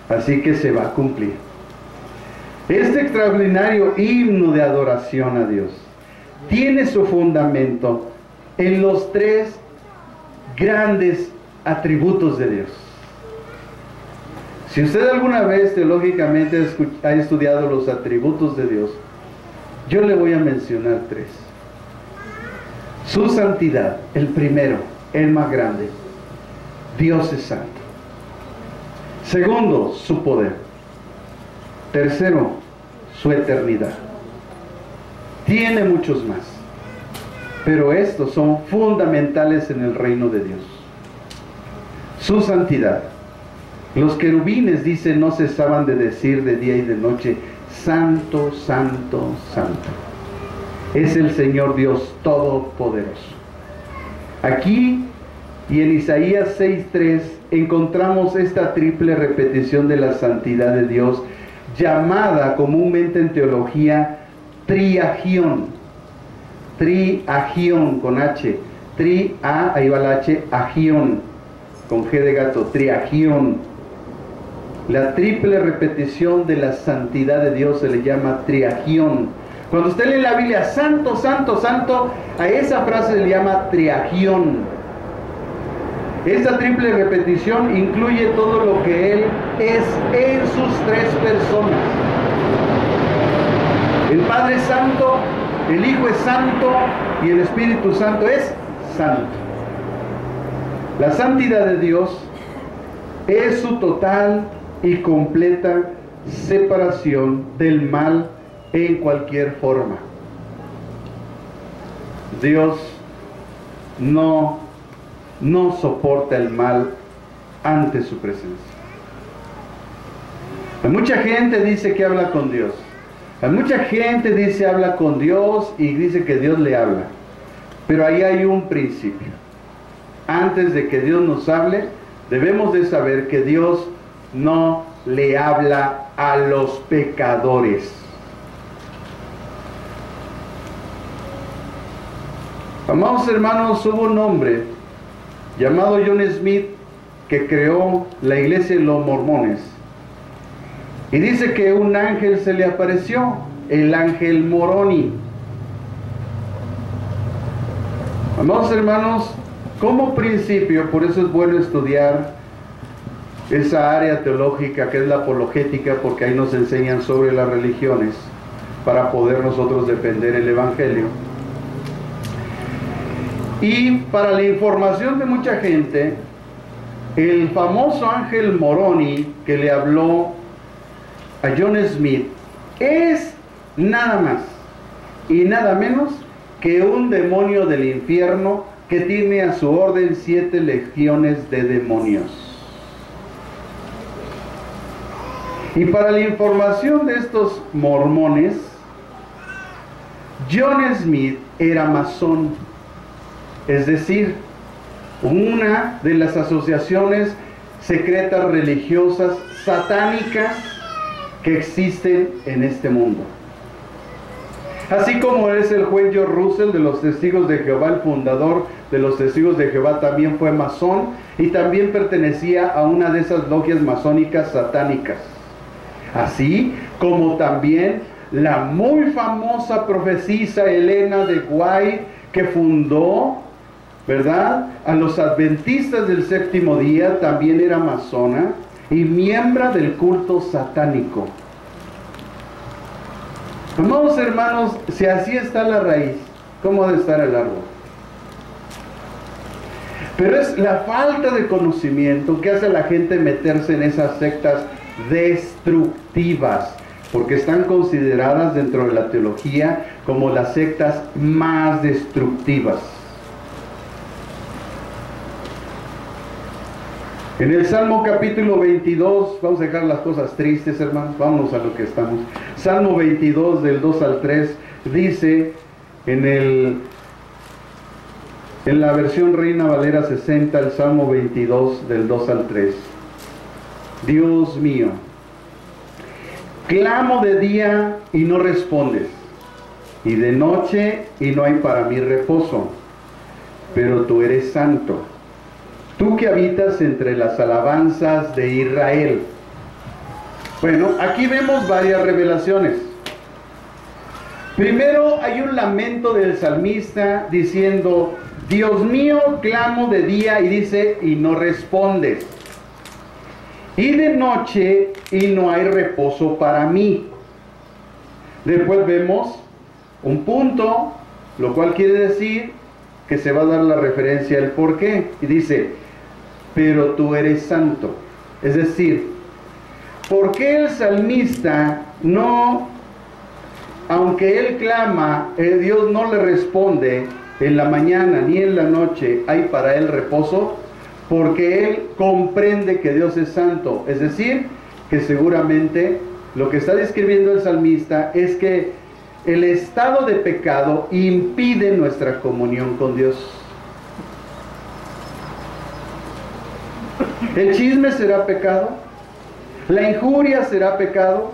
así que se va a cumplir. Este extraordinario himno de adoración a Dios tiene su fundamento en los 3 grandes atributos de Dios. Si usted alguna vez teológicamente ha estudiado los atributos de Dios, yo le voy a mencionar 3. Su santidad, el primero, el más grande. Dios es santo. Segundo, su poder. Tercero, su eternidad. Tiene muchos más, pero estos son fundamentales en el reino de Dios. Su santidad. Los querubines, dicen, no cesaban de decir de día y de noche: santo, santo, santo es el Señor Dios Todopoderoso. Aquí y en Isaías 6:3 encontramos esta triple repetición de la santidad de Dios, llamada comúnmente en teología triagión. Triagión con H. Ahí va la H, agión, con G de gato, triagión. La triple repetición de la santidad de Dios se le llama triagión. Cuando usted lee la Biblia, santo, santo, santo, a esa frase se le llama triagión. Esta triple repetición incluye todo lo que Él es en sus 3 personas. El Padre es santo, el Hijo es santo y el Espíritu Santo es santo. La santidad de Dios es su total y completa separación del mal en cualquier forma. Dios no soporta el mal ante su presencia. Mucha gente dice que habla con Dios. Mucha gente dice habla con Dios y dice que Dios le habla. Pero ahí hay un principio. Antes de que Dios nos hable, debemos de saber que Dios no le habla a los pecadores. Amados hermanos, hubo un hombre llamado John Smith que creó la iglesia de los mormones. Y dice que un ángel se le apareció, el ángel Moroni. Amados hermanos, como principio, por eso es bueno estudiar esa área teológica que es la apologética, porque ahí nos enseñan sobre las religiones para poder nosotros defender el Evangelio. Y para la información de mucha gente, el famoso ángel Moroni que le habló a John Smith es nada más y nada menos que un demonio del infierno que tiene a su orden 7 legiones de demonios. Y para la información de estos mormones, John Smith era masón, es decir, una de las asociaciones secretas religiosas satánicas que existen en este mundo. Así como es el juez George Russell de los Testigos de Jehová, el fundador de los Testigos de Jehová, también fue masón y también pertenecía a una de esas logias masónicas satánicas. Así como también la muy famosa profetisa Elena de White, que fundó, ¿verdad?, a los adventistas del séptimo día, también era masona y miembro del culto satánico. Amados hermanos, si así está la raíz, ¿cómo debe estar el árbol? Pero es la falta de conocimiento que hace a la gente meterse en esas sectas destructivas, porque están consideradas dentro de la teología como las sectas más destructivas. En el Salmo capítulo 22, vamos a dejar las cosas tristes, hermanos, vámonos a lo que estamos. Salmo 22 del 2 al 3 dice en la versión Reina Valera 60, el Salmo 22 del 2 al 3. Dios mío, clamo de día y no respondes, y de noche y no hay para mí reposo, pero tú eres santo, tú que habitas entre las alabanzas de Israel. Bueno, aquí vemos varias revelaciones. Primero hay un lamento del salmista diciendo, Dios mío, clamo de día, y dice, y no respondes. Y de noche, y no hay reposo para mí. Después vemos un punto, lo cual quiere decir que se va a dar la referencia al por qué. Y dice, pero tú eres santo. Es decir, ¿por qué el salmista no, aunque él clama, Dios no le responde en la mañana ni en la noche, hay para él reposo? Porque él comprende que Dios es santo. Es decir, que seguramente lo que está describiendo el salmista es que el estado de pecado impide nuestra comunión con Dios. ¿El chisme será pecado? ¿La injuria será pecado?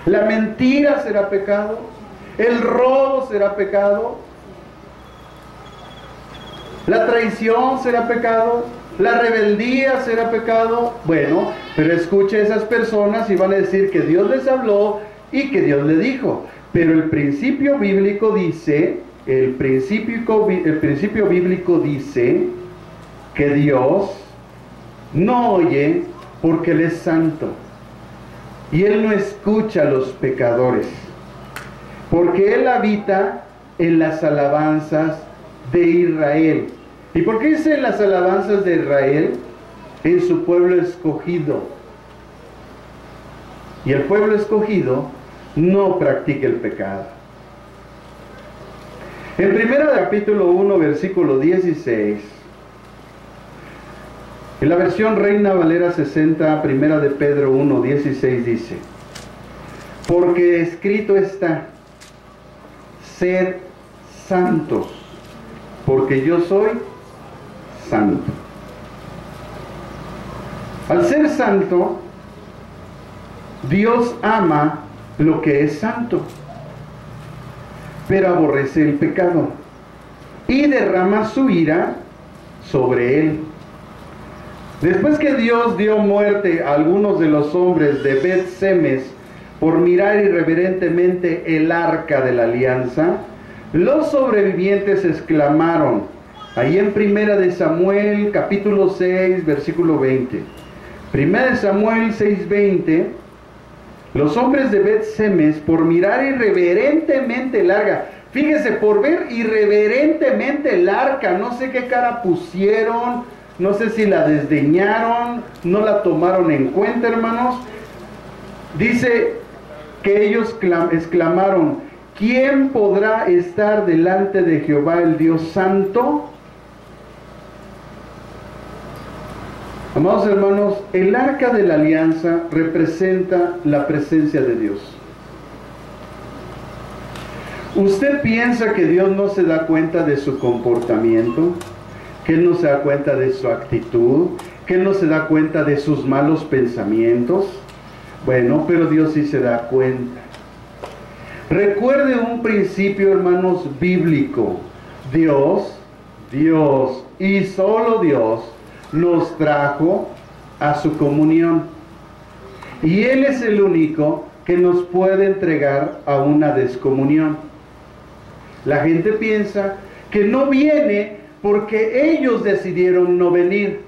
¿La mentira será pecado? ¿El robo será pecado? ¿La traición será pecado? ¿La rebeldía será pecado? Bueno, pero escuche a esas personas y van a decir que Dios les habló y que Dios le dijo. Pero el principio bíblico dice, el principio bíblico dice que Dios no oye porque Él es santo. Y Él no escucha a los pecadores. Porque Él habita en las alabanzas de Israel. ¿Y por qué dice las alabanzas de Israel? En su pueblo escogido. Y el pueblo escogido no practica el pecado. En 1 capítulo 1, versículo 16, en la versión Reina Valera 60, 1 de Pedro 1, 16 dice, porque escrito está, sed santos, porque yo soy santo. Al ser santo, Dios ama lo que es santo, pero aborrece el pecado y derrama su ira sobre él. Después que Dios dio muerte a algunos de los hombres de Bet-Semes por mirar irreverentemente el arca de la alianza, los sobrevivientes exclamaron, ahí en Primera de Samuel, capítulo 6, versículo 20. Primera de Samuel 6:20, los hombres de Bet-Semes, por mirar irreverentemente el arca, fíjese, por ver irreverentemente el arca, no sé qué cara pusieron, no sé si la desdeñaron, no la tomaron en cuenta, hermanos. Dice que ellos exclamaron, ¿quién podrá estar delante de Jehová el Dios Santo? Amados hermanos, el arca de la alianza representa la presencia de Dios. ¿Usted piensa que Dios no se da cuenta de su comportamiento? ¿Que Él no se da cuenta de su actitud? ¿Que Él no se da cuenta de sus malos pensamientos? Bueno, pero Dios sí se da cuenta. Recuerde un principio, hermanos, bíblico. Dios y solo Dios nos trajo a su comunión. Y Él es el único que nos puede entregar a una descomunión. La gente piensa que no viene porque ellos decidieron no venir.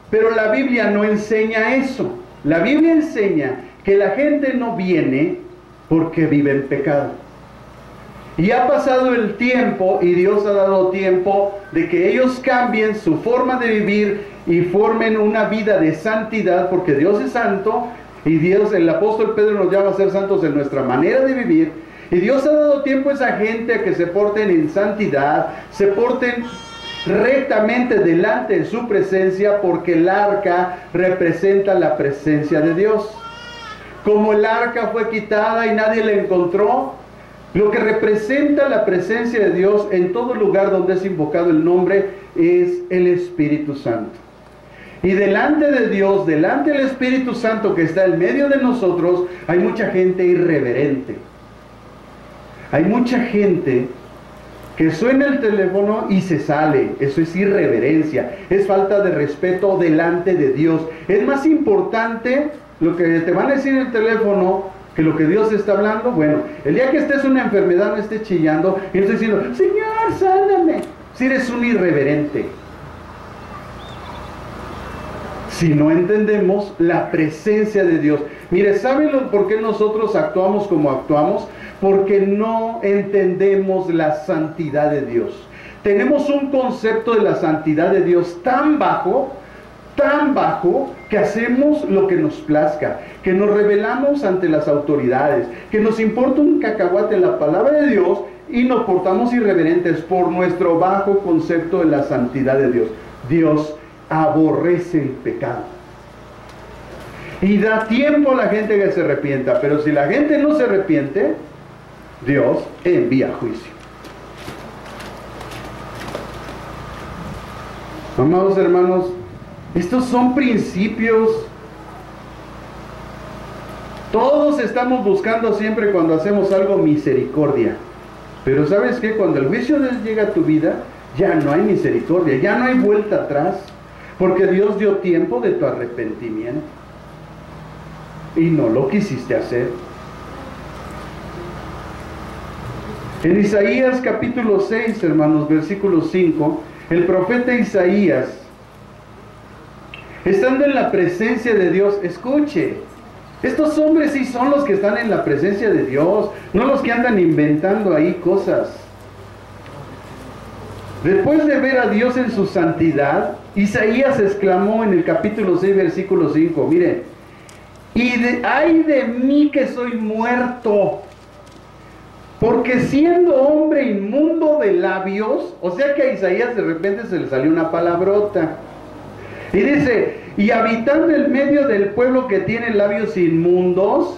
Pero la Biblia no enseña eso. La Biblia enseña que la gente no viene porque vive en pecado. Y ha pasado el tiempo y Dios ha dado tiempo de que ellos cambien su forma de vivir y formen una vida de santidad, porque Dios es santo y Dios, el apóstol Pedro nos llama a ser santos en nuestra manera de vivir. Y Dios ha dado tiempo a esa gente a que se porten en santidad, se porten rectamente delante de su presencia, porque el arca representa la presencia de Dios. Como el arca fue quitada y nadie la encontró, lo que representa la presencia de Dios en todo lugar donde es invocado el nombre es el Espíritu Santo. Y delante de Dios, delante del Espíritu Santo que está en medio de nosotros, hay mucha gente irreverente. Hay mucha gente que suena el teléfono y se sale. Eso es irreverencia, es falta de respeto delante de Dios. Es más importante lo que te van a decir en el teléfono que lo que Dios está hablando. Bueno, el día que estés una enfermedad, no estés chillando y no estés diciendo, Señor, sáname, si eres un irreverente. Si no entendemos la presencia de Dios. Mire, ¿saben por qué nosotros actuamos como actuamos? Porque no entendemos la santidad de Dios. Tenemos un concepto de la santidad de Dios tan bajo, que hacemos lo que nos plazca, que nos rebelamos ante las autoridades, que nos importa un cacahuate la palabra de Dios y nos portamos irreverentes por nuestro bajo concepto de la santidad de Dios. Dios aborrece el pecado y da tiempo a la gente que se arrepienta, pero si la gente no se arrepiente, Dios envía juicio. Amados hermanos, estos son principios. Todos estamos buscando siempre, cuando hacemos algo, misericordia. Pero ¿sabes qué? Cuando el juicio de Dios llega a tu vida, ya no hay misericordia, ya no hay vuelta atrás, porque Dios dio tiempo de tu arrepentimiento y no lo quisiste hacer. En Isaías capítulo 6, hermanos, versículo 5, el profeta Isaías, estando en la presencia de Dios, escuche, estos hombres sí son los que están en la presencia de Dios, no los que andan inventando ahí cosas. Después de ver a Dios en su santidad, Isaías exclamó en el capítulo 6, versículo 5, mire, ay de mí que soy muerto, porque siendo hombre inmundo de labios, o sea que a Isaías de repente se le salió una palabrota, y dice, y habitando en medio del pueblo que tiene labios inmundos,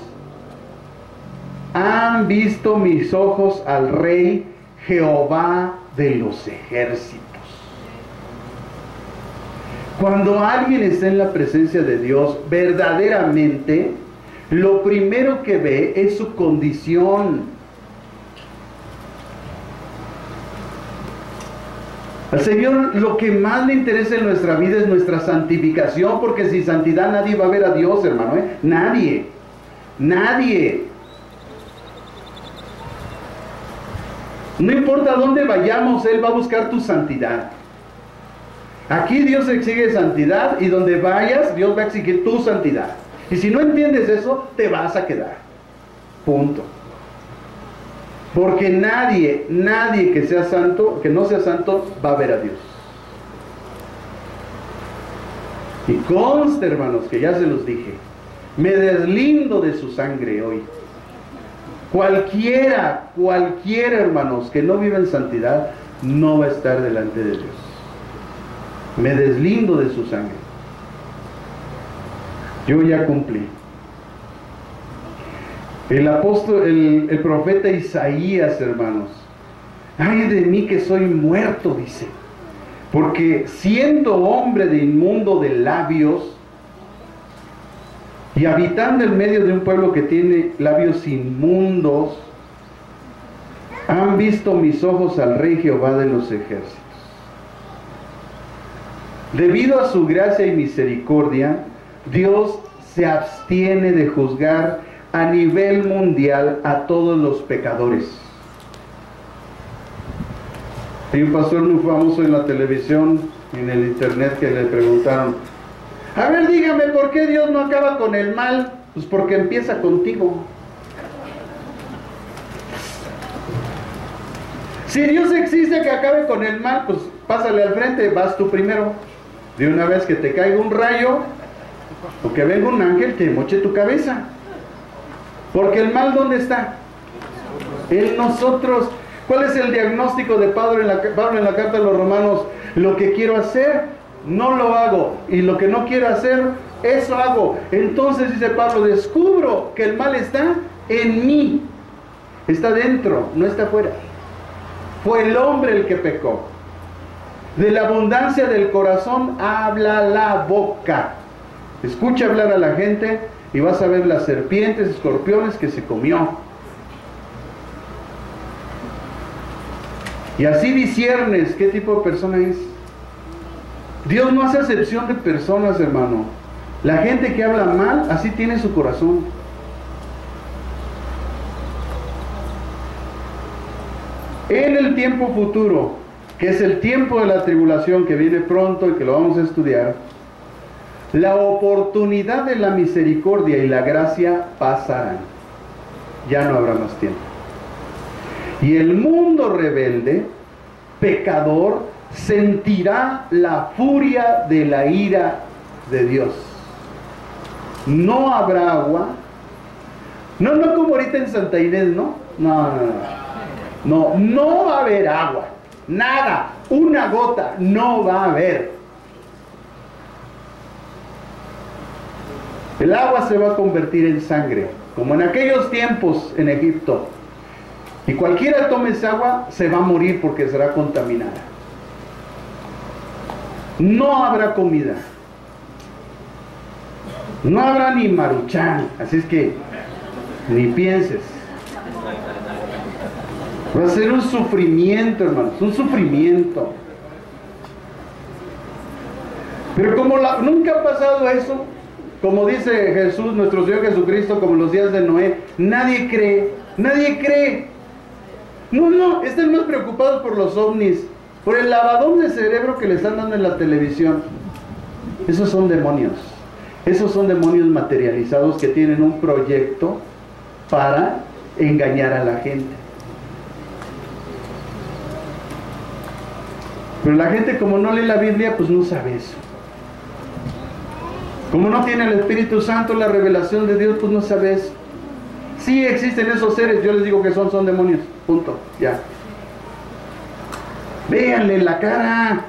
han visto mis ojos al Rey Jehová de los ejércitos. Cuando alguien está en la presencia de Dios, verdaderamente, lo primero que ve es su condición. Al Señor lo que más le interesa en nuestra vida es nuestra santificación, porque sin santidad nadie va a ver a Dios, hermano, ¿eh? Nadie. Nadie. No importa dónde vayamos, Él va a buscar tu santidad. Aquí Dios exige santidad, y donde vayas, Dios va a exigir tu santidad. Y si no entiendes eso, te vas a quedar. Punto. Porque nadie que sea santo, que no sea santo, va a ver a Dios. Y conste, hermanos, que ya se los dije, me deslindo de su sangre hoy. Cualquiera, hermanos, que no viva en santidad, no va a estar delante de Dios. Me deslindo de su sangre. Yo ya cumplí. El profeta Isaías, hermanos, ay de mí que soy muerto, dice, porque siendo hombre de inmundo de labios y habitando en medio de un pueblo que tiene labios inmundos, han visto mis ojos al Rey Jehová de los ejércitos. Debido a su gracia y misericordia, Dios se abstiene de juzgar a nivel mundial a todos los pecadores. Hay un pastor muy famoso en la televisión, en el internet, que le preguntaron: a ver, dígame, ¿por qué Dios no acaba con el mal? Pues porque empieza contigo. Si Dios exige que acabe con el mal, pues pásale al frente, vas tú primero. De una vez que te caiga un rayo, o que venga un ángel, te moche tu cabeza. Porque el mal, ¿dónde está? En nosotros. ¿Cuál es el diagnóstico de Pablo en la carta a los Romanos? Lo que quiero hacer, no lo hago. Y lo que no quiero hacer, eso hago. Entonces, dice Pablo, descubro que el mal está en mí. Está dentro, no está afuera. Fue el hombre el que pecó. De la abundancia del corazón habla la boca. Escucha hablar a la gente y vas a ver las serpientes, escorpiones que se comió. Y así disiernes qué tipo de persona es. Dios no hace acepción de personas, hermano. La gente que habla mal, así tiene su corazón. En el tiempo futuro, que es el tiempo de la tribulación que viene pronto y que lo vamos a estudiar, la oportunidad de la misericordia y la gracia pasarán. Ya no habrá más tiempo. Y el mundo rebelde, pecador, sentirá la furia de la ira de Dios. No habrá agua. No como ahorita en Santa Inés, ¿no? No va a haber agua. Nada. Una gota no va a haber. El agua se va a convertir en sangre, como en aquellos tiempos en Egipto. Y cualquiera tome esa agua se va a morir porque será contaminada. No habrá comida. No habrá ni maruchan. Así es que ni pienses. Va a ser un sufrimiento, hermanos. Un sufrimiento. Pero como nunca ha pasado eso, como dice Jesús, nuestro Señor Jesucristo, como en los días de Noé, nadie cree. Nadie cree. No, están más preocupados por los ovnis, por el lavadón de cerebro que le están dando en la televisión. Esos son demonios. Esos son demonios materializados que tienen un proyecto para engañar a la gente. Pero la gente, como no lee la Biblia, pues no sabe eso. Como no tiene el Espíritu Santo, la revelación de Dios, pues no sabe eso. Sí existen esos seres, yo les digo que son demonios, punto, ya. Véanle la cara.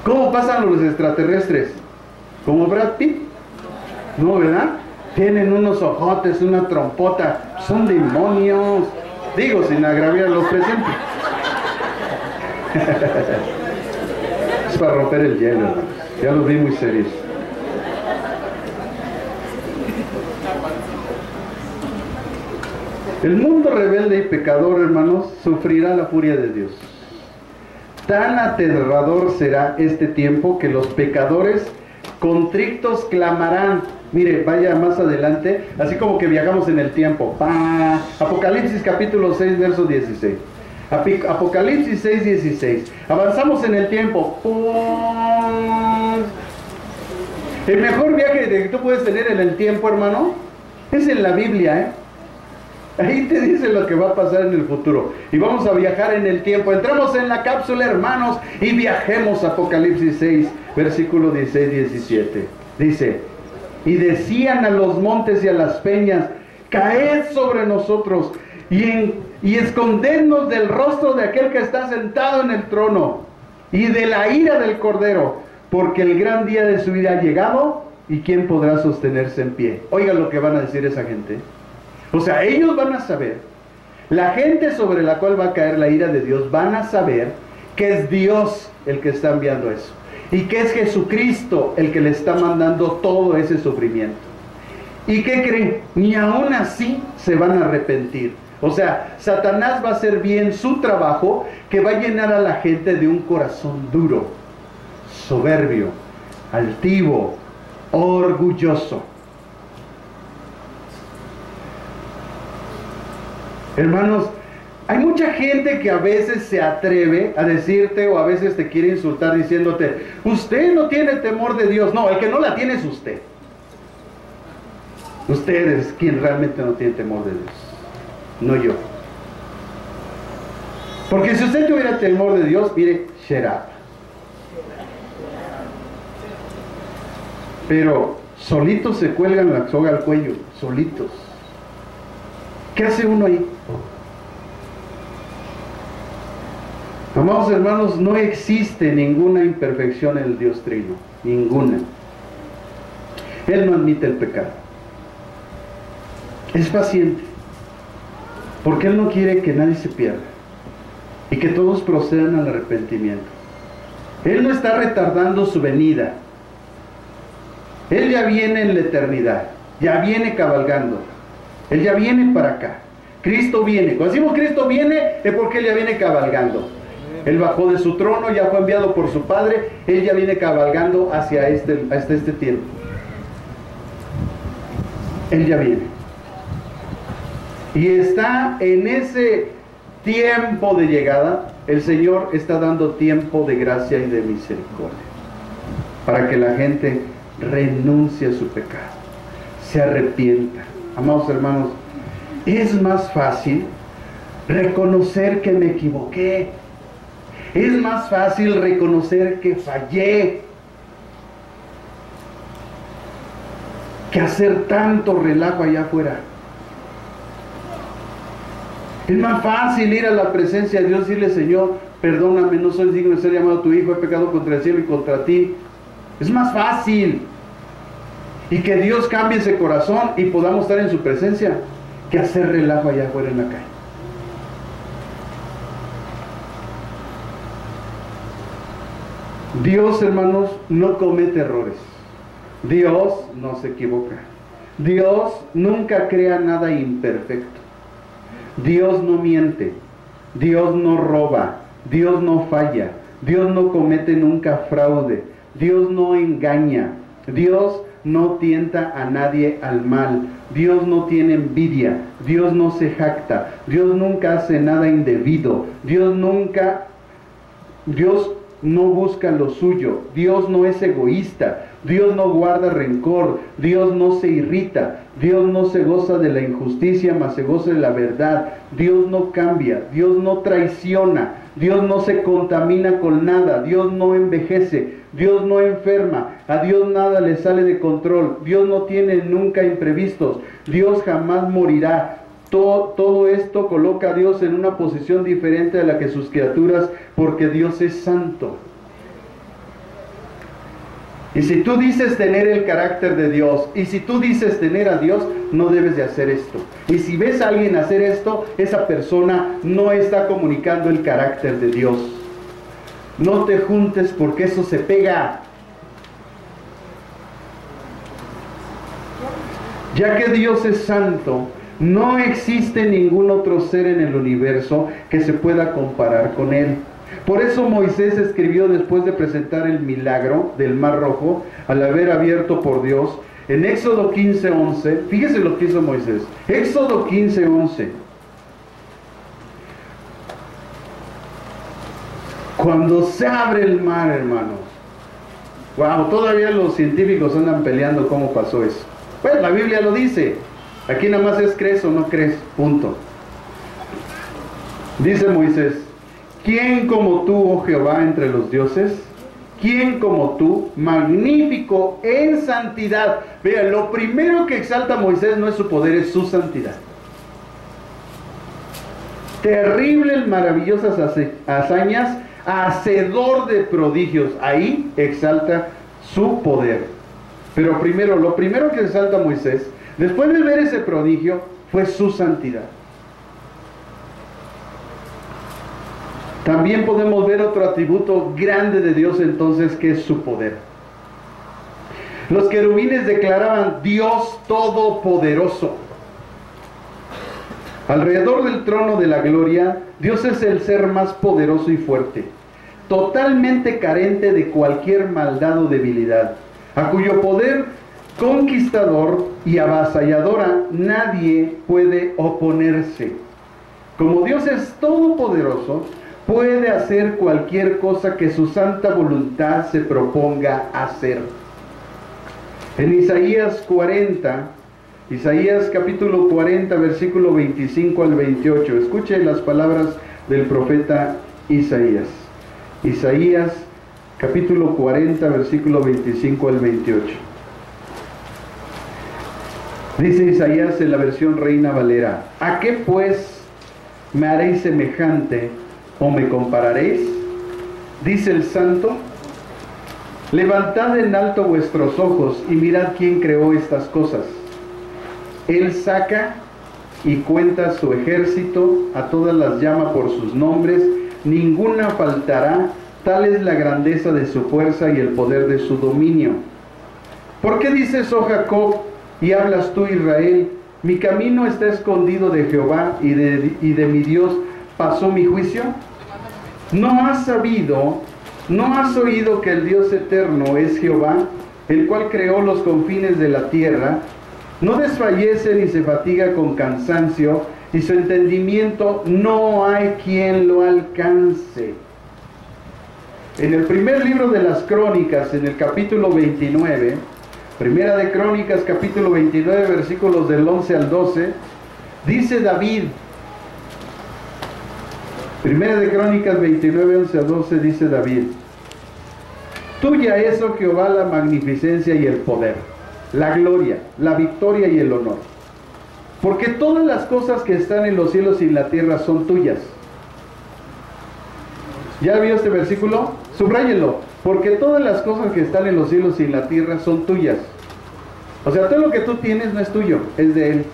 ¿Cómo pasan los extraterrestres? ¿Como Brad Pitt? No, ¿verdad? Tienen unos ojotes, una trompota, son demonios. Digo, sin agraviar a los presentes. Es para romper el hielo, hermanos. Ya los vi muy serios. El mundo rebelde y pecador, hermanos, sufrirá la furia de Dios. Tan aterrador será este tiempo que los pecadores contrictos clamarán. Mire, vaya más adelante, así como que viajamos en el tiempo. Apocalipsis capítulo 6, verso 16. Apocalipsis 6, 16. Avanzamos en el tiempo. El mejor viaje que tú puedes tener en el tiempo, hermano, es en la Biblia, ¿eh? Ahí te dice lo que va a pasar en el futuro. Y vamos a viajar en el tiempo. Entramos en la cápsula, hermanos, y viajemos a Apocalipsis 6, versículo 16, 17. Dice: y decían a los montes y a las peñas: caed sobre nosotros y escondednos del rostro de aquel que está sentado en el trono y de la ira del Cordero, porque el gran día de su ira ha llegado, y ¿quién podrá sostenerse en pie? Oiga lo que van a decir esa gente. O sea, ellos van a saber, la gente sobre la cual va a caer la ira de Dios, van a saber que es Dios el que está enviando eso, y que es Jesucristo el que le está mandando todo ese sufrimiento. ¿Y qué creen? Ni aún así se van a arrepentir. O sea, Satanás va a hacer bien su trabajo, que va a llenar a la gente de un corazón duro, soberbio, altivo, orgulloso. Hermanos, hay mucha gente que a veces se atreve a decirte, o a veces te quiere insultar diciéndote: usted no tiene temor de Dios. No, el que no la tiene es usted. Usted es quien realmente no tiene temor de Dios, no yo. Porque si usted tuviera temor de Dios, mire, shut up. Pero solitos se cuelgan la soga al cuello, solitos. ¿Qué hace uno ahí? Amados hermanos, no existe ninguna imperfección en el Dios Trino, ninguna. Él no admite el pecado. Es paciente, porque Él no quiere que nadie se pierda y que todos procedan al arrepentimiento. Él no está retardando su venida. Él ya viene en la eternidad, ya viene cabalgando. Él ya viene para acá. Cristo viene. Cuando decimos Cristo viene, es porque Él ya viene cabalgando. Él bajó de su trono, ya fue enviado por su Padre. Él ya viene cabalgando hacia este tiempo. Él ya viene. Y está en ese tiempo de llegada. El Señor está dando tiempo de gracia y de misericordia, para que la gente renuncie a su pecado, se arrepienta. Amados hermanos, es más fácil reconocer que me equivoqué. Es más fácil reconocer que fallé, que hacer tanto relajo allá afuera. Es más fácil ir a la presencia de Dios y decirle: Señor, perdóname, no soy digno de ser llamado tu hijo, he pecado contra el cielo y contra ti. Es más fácil. Y que Dios cambie ese corazón y podamos estar en su presencia, que hacer relajo allá afuera en la calle. Dios, hermanos, no comete errores. Dios no se equivoca. Dios nunca crea nada imperfecto. Dios no miente. Dios no roba. Dios no falla. Dios no comete nunca fraude. Dios no engaña. Dios no tienta a nadie al mal. Dios no tiene envidia. Dios no se jacta. Dios nunca hace nada indebido. Dios no busca lo suyo. Dios no es egoísta. Dios no guarda rencor. Dios no se irrita. Dios no se goza de la injusticia, mas se goza de la verdad. Dios no cambia. Dios no traiciona. Dios no se contamina con nada. Dios no envejece. Dios no enferma. A Dios nada le sale de control. Dios no tiene nunca imprevistos. Dios jamás morirá. Todo esto coloca a Dios en una posición diferente a la que sus criaturas, porque Dios es santo. Y si tú dices tener el carácter de Dios, y si tú dices tener a Dios, no debes de hacer esto. Y si ves a alguien hacer esto, esa persona no está comunicando el carácter de Dios. No te juntes, porque eso se pega. Ya que Dios es santo, no existe ningún otro ser en el universo que se pueda comparar con Él. Por eso Moisés escribió después de presentar el milagro del Mar Rojo, al haber abierto por Dios, en Éxodo 15:11, fíjese lo que hizo Moisés, Éxodo 15:11. Cuando se abre el mar, hermanos, wow, todavía los científicos andan peleando cómo pasó eso. Pues la Biblia lo dice, aquí nada más es crees o no crees, punto. Dice Moisés, ¿quién como tú, oh Jehová, entre los dioses? ¿Quién como tú, magnífico en santidad? Vean, lo primero que exalta Moisés no es su poder, es su santidad. Terribles, maravillosas hazañas, hacedor de prodigios. Ahí exalta su poder. Pero primero, lo primero que exalta Moisés, después de ver ese prodigio, fue su santidad. También podemos ver otro atributo grande de Dios entonces, que es su poder. Los querubines declaraban Dios Todopoderoso. Alrededor del trono de la gloria, Dios es el ser más poderoso y fuerte, totalmente carente de cualquier maldad o debilidad, a cuyo poder conquistador y avasalladora nadie puede oponerse. Como Dios es todopoderoso, puede hacer cualquier cosa que su santa voluntad se proponga hacer. En Isaías capítulo 40, versículo 25 al 28, escuche las palabras del profeta Isaías. Isaías capítulo 40, versículo 25 al 28. Dice Isaías en la versión Reina Valera: ¿a qué pues me haréis semejante o me compararéis? Dice el Santo: levantad en alto vuestros ojos y mirad quién creó estas cosas. Él saca y cuenta su ejército, a todas las llama por sus nombres, ninguna faltará, tal es la grandeza de su fuerza y el poder de su dominio. ¿Por qué dices, oh Jacob, y hablas tú, Israel? Mi camino está escondido de Jehová, y de mi Dios pasó mi juicio. ¿No has sabido, no has oído que el Dios eterno es Jehová, el cual creó los confines de la tierra? No desfallece ni se fatiga con cansancio, y su entendimiento no hay quien lo alcance. En el primer libro de las Crónicas, en el capítulo 29, Primera de Crónicas, capítulo 29, versículos del 11 al 12, dice David, Primera de Crónicas 29, 11 al 12, dice David: tuya es, oh Jehová, la magnificencia y el poder, la gloria, la victoria y el honor. Porque todas las cosas que están en los cielos y en la tierra son tuyas. ¿Ya vio este versículo? Subráyenlo. Porque todas las cosas que están en los cielos y en la tierra son tuyas. O sea, todo lo que tú tienes no es tuyo, es de Él.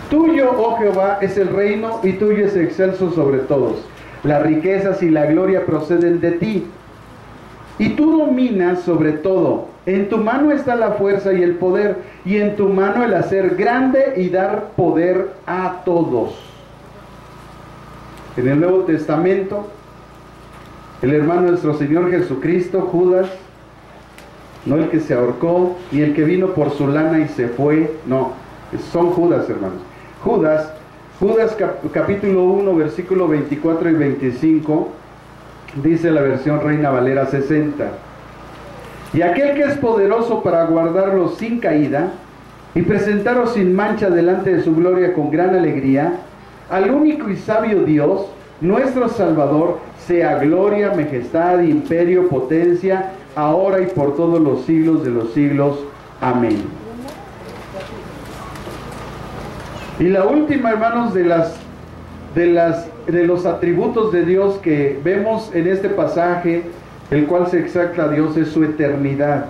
Tuyo, oh Jehová, es el reino, y tuyo es excelso sobre todos. Las riquezas y la gloria proceden de ti, y tú dominas sobre todo. En tu mano está la fuerza y el poder, y en tu mano el hacer grande y dar poder a todos. En el Nuevo Testamento, el hermano nuestro Señor Jesucristo, Judas, no el que se ahorcó, y el que vino por su lana y se fue, no, son Judas, hermanos. Judas capítulo 1, versículo 24 y 25, dice la versión Reina Valera 60. Y aquel que es poderoso para guardarlos sin caída y presentaros sin mancha delante de su gloria con gran alegría, al único y sabio Dios, nuestro Salvador, sea gloria, majestad, imperio, potencia, ahora y por todos los siglos de los siglos. Amén. Y la última, hermanos, de los atributos de Dios que vemos en este pasaje, el cual se exalta a Dios, es su eternidad.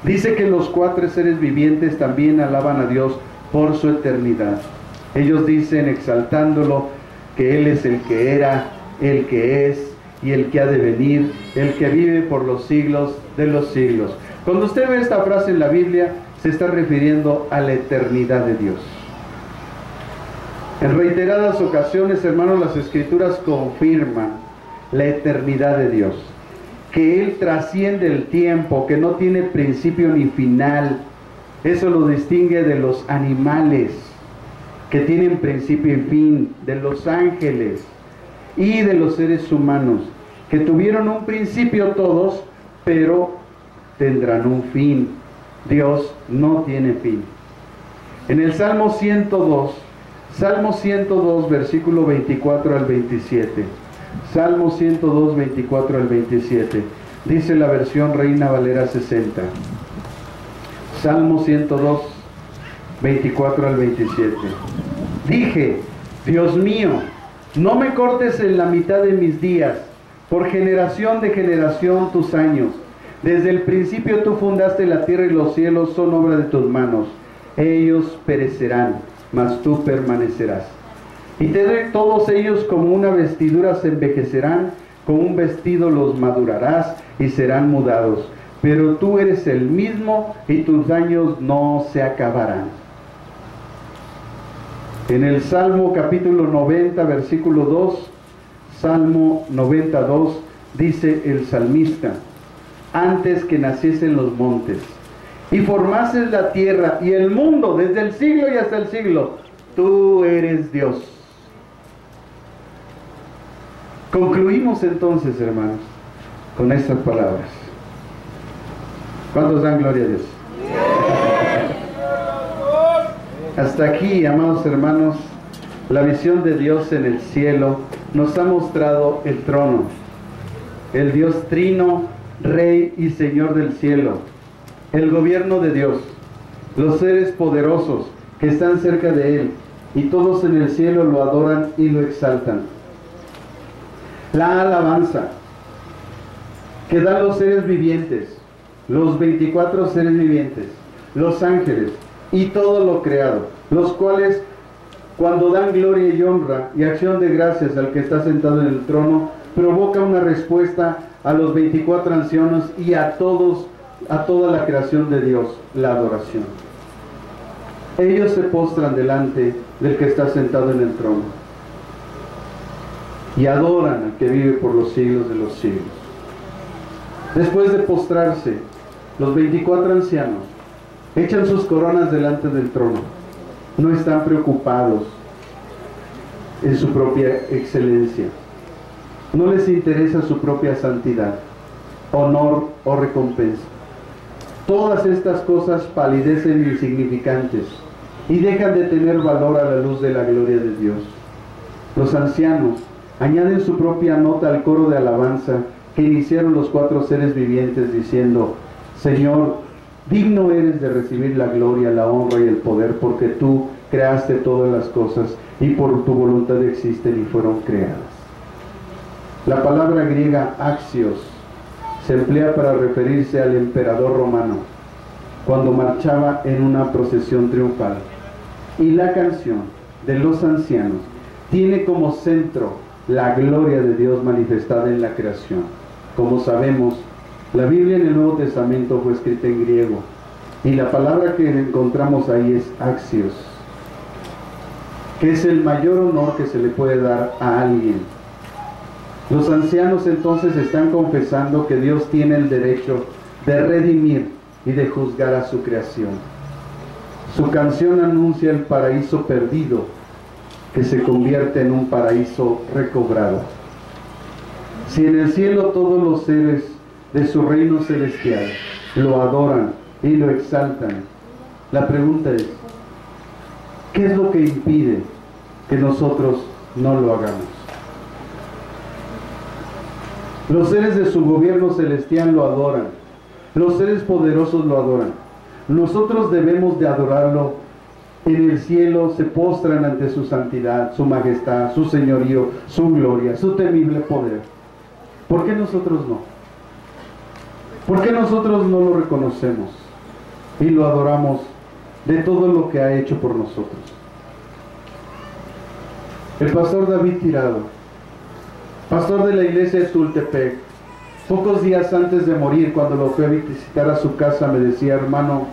Dice que los cuatro seres vivientes también alaban a Dios por su eternidad. Ellos dicen, exaltándolo, que Él es el que era, el que es y el que ha de venir, el que vive por los siglos de los siglos. Cuando usted ve esta frase en la Biblia, se está refiriendo a la eternidad de Dios. En reiteradas ocasiones, hermanos, las Escrituras confirman la eternidad de Dios, que Él trasciende el tiempo, que no tiene principio ni final. Eso lo distingue de los animales, que tienen principio y fin, de los ángeles y de los seres humanos, que tuvieron un principio todos, pero tendrán un fin. Dios no tiene fin. En el Salmo 102, versículo 24 al 27. Salmo 102, 24 al 27. Dice la versión Reina Valera 60. Salmo 102, 24 al 27. Dije, Dios mío, no me cortes en la mitad de mis días, por generación de generación tus años. Desde el principio tú fundaste la tierra y los cielos son obra de tus manos. Ellos perecerán, mas tú permanecerás. Y todos ellos como una vestidura se envejecerán, como un vestido los madurarás y serán mudados. Pero tú eres el mismo y tus años no se acabarán. En el Salmo capítulo 90, versículo 2, Salmo 92, dice el salmista: antes que naciesen los montes y formases la tierra y el mundo desde el siglo y hasta el siglo, tú eres Dios. Concluimos entonces, hermanos, con estas palabras. ¿Cuántos dan gloria a Dios? Hasta aquí, amados hermanos, la visión de Dios en el cielo nos ha mostrado el trono, el Dios trino, Rey y Señor del cielo, el gobierno de Dios, los seres poderosos que están cerca de Él, y todos en el cielo lo adoran y lo exaltan. La alabanza que dan los seres vivientes, los 24 seres vivientes, los ángeles y todo lo creado, los cuales cuando dan gloria y honra y acción de gracias al que está sentado en el trono, provoca una respuesta a los 24 ancianos y a toda la creación de Dios, la adoración. Ellos se postran delante del que está sentado en el trono y adoran al que vive por los siglos de los siglos. Después de postrarse, los 24 ancianos echan sus coronas delante del trono. No están preocupados en su propia excelencia. No les interesa su propia santidad, honor o recompensa. Todas estas cosas palidecen insignificantes y dejan de tener valor a la luz de la gloria de Dios. Los ancianos añaden su propia nota al coro de alabanza que iniciaron los 4 seres vivientes diciendo: Señor, digno eres de recibir la gloria, la honra y el poder, porque tú creaste todas las cosas y por tu voluntad existen y fueron creadas. La palabra griega axios se emplea para referirse al emperador romano cuando marchaba en una procesión triunfal. Y la canción de los ancianos tiene como centro la gloria de Dios manifestada en la creación. Como sabemos, la Biblia en el Nuevo Testamento fue escrita en griego y la palabra que encontramos ahí es axios, que es el mayor honor que se le puede dar a alguien. Los ancianos entonces están confesando que Dios tiene el derecho de redimir y de juzgar a su creación. Su canción anuncia el paraíso perdido que se convierte en un paraíso recobrado. Si en el cielo todos los seres de su reino celestial lo adoran y lo exaltan, la pregunta es: ¿qué es lo que impide que nosotros no lo hagamos? Los seres de su gobierno celestial lo adoran, los seres poderosos lo adoran. Nosotros debemos de adorarlo. En el cielo se postran ante su santidad, su majestad, su señorío, su gloria, su temible poder. ¿Por qué nosotros no? ¿Por qué nosotros no lo reconocemos y lo adoramos de todo lo que ha hecho por nosotros? El pastor David Tirado, pastor de la iglesia de Tultepec, pocos días antes de morir, cuando lo fui a visitar a su casa, me decía: hermano,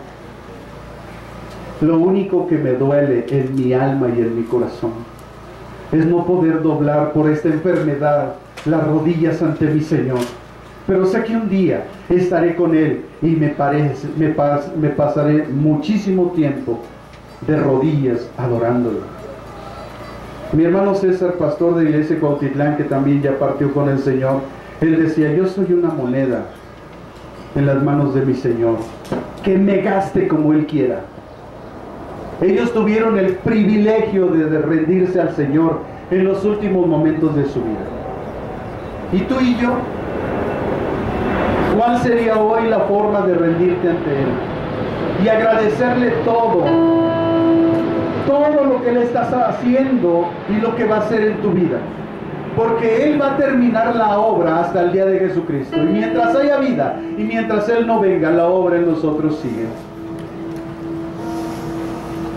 lo único que me duele en mi alma y en mi corazón es no poder doblar por esta enfermedad las rodillas ante mi Señor. Pero sé que un día estaré con Él y me pasaré muchísimo tiempo de rodillas adorándolo. Mi hermano César, pastor de Iglesia Cuautitlán, que también ya partió con el Señor, él decía: yo soy una moneda en las manos de mi Señor, que me gaste como Él quiera. Ellos tuvieron el privilegio de rendirse al Señor en los últimos momentos de su vida. ¿Y tú y yo? ¿Cuál sería hoy la forma de rendirte ante Él? Y agradecerle todo lo que Él está haciendo y lo que va a hacer en tu vida. Porque Él va a terminar la obra hasta el día de Jesucristo. Y mientras haya vida y mientras Él no venga, la obra en nosotros sigue.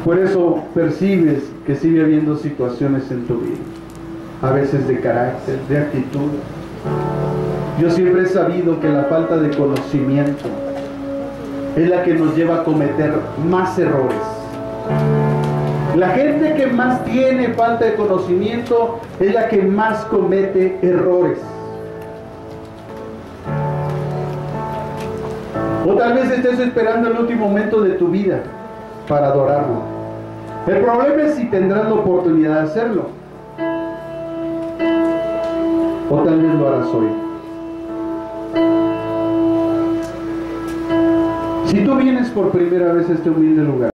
Por eso percibes que sigue habiendo situaciones en tu vida, a veces de carácter, de actitud. Yo siempre he sabido que la falta de conocimiento es la que nos lleva a cometer más errores. La gente que más tiene falta de conocimiento es la que más comete errores. O tal vez estés esperando el último momento de tu vida para adorarlo. El problema es si tendrás la oportunidad de hacerlo. O tal vez lo harás hoy. Si tú vienes por primera vez a este humilde lugar,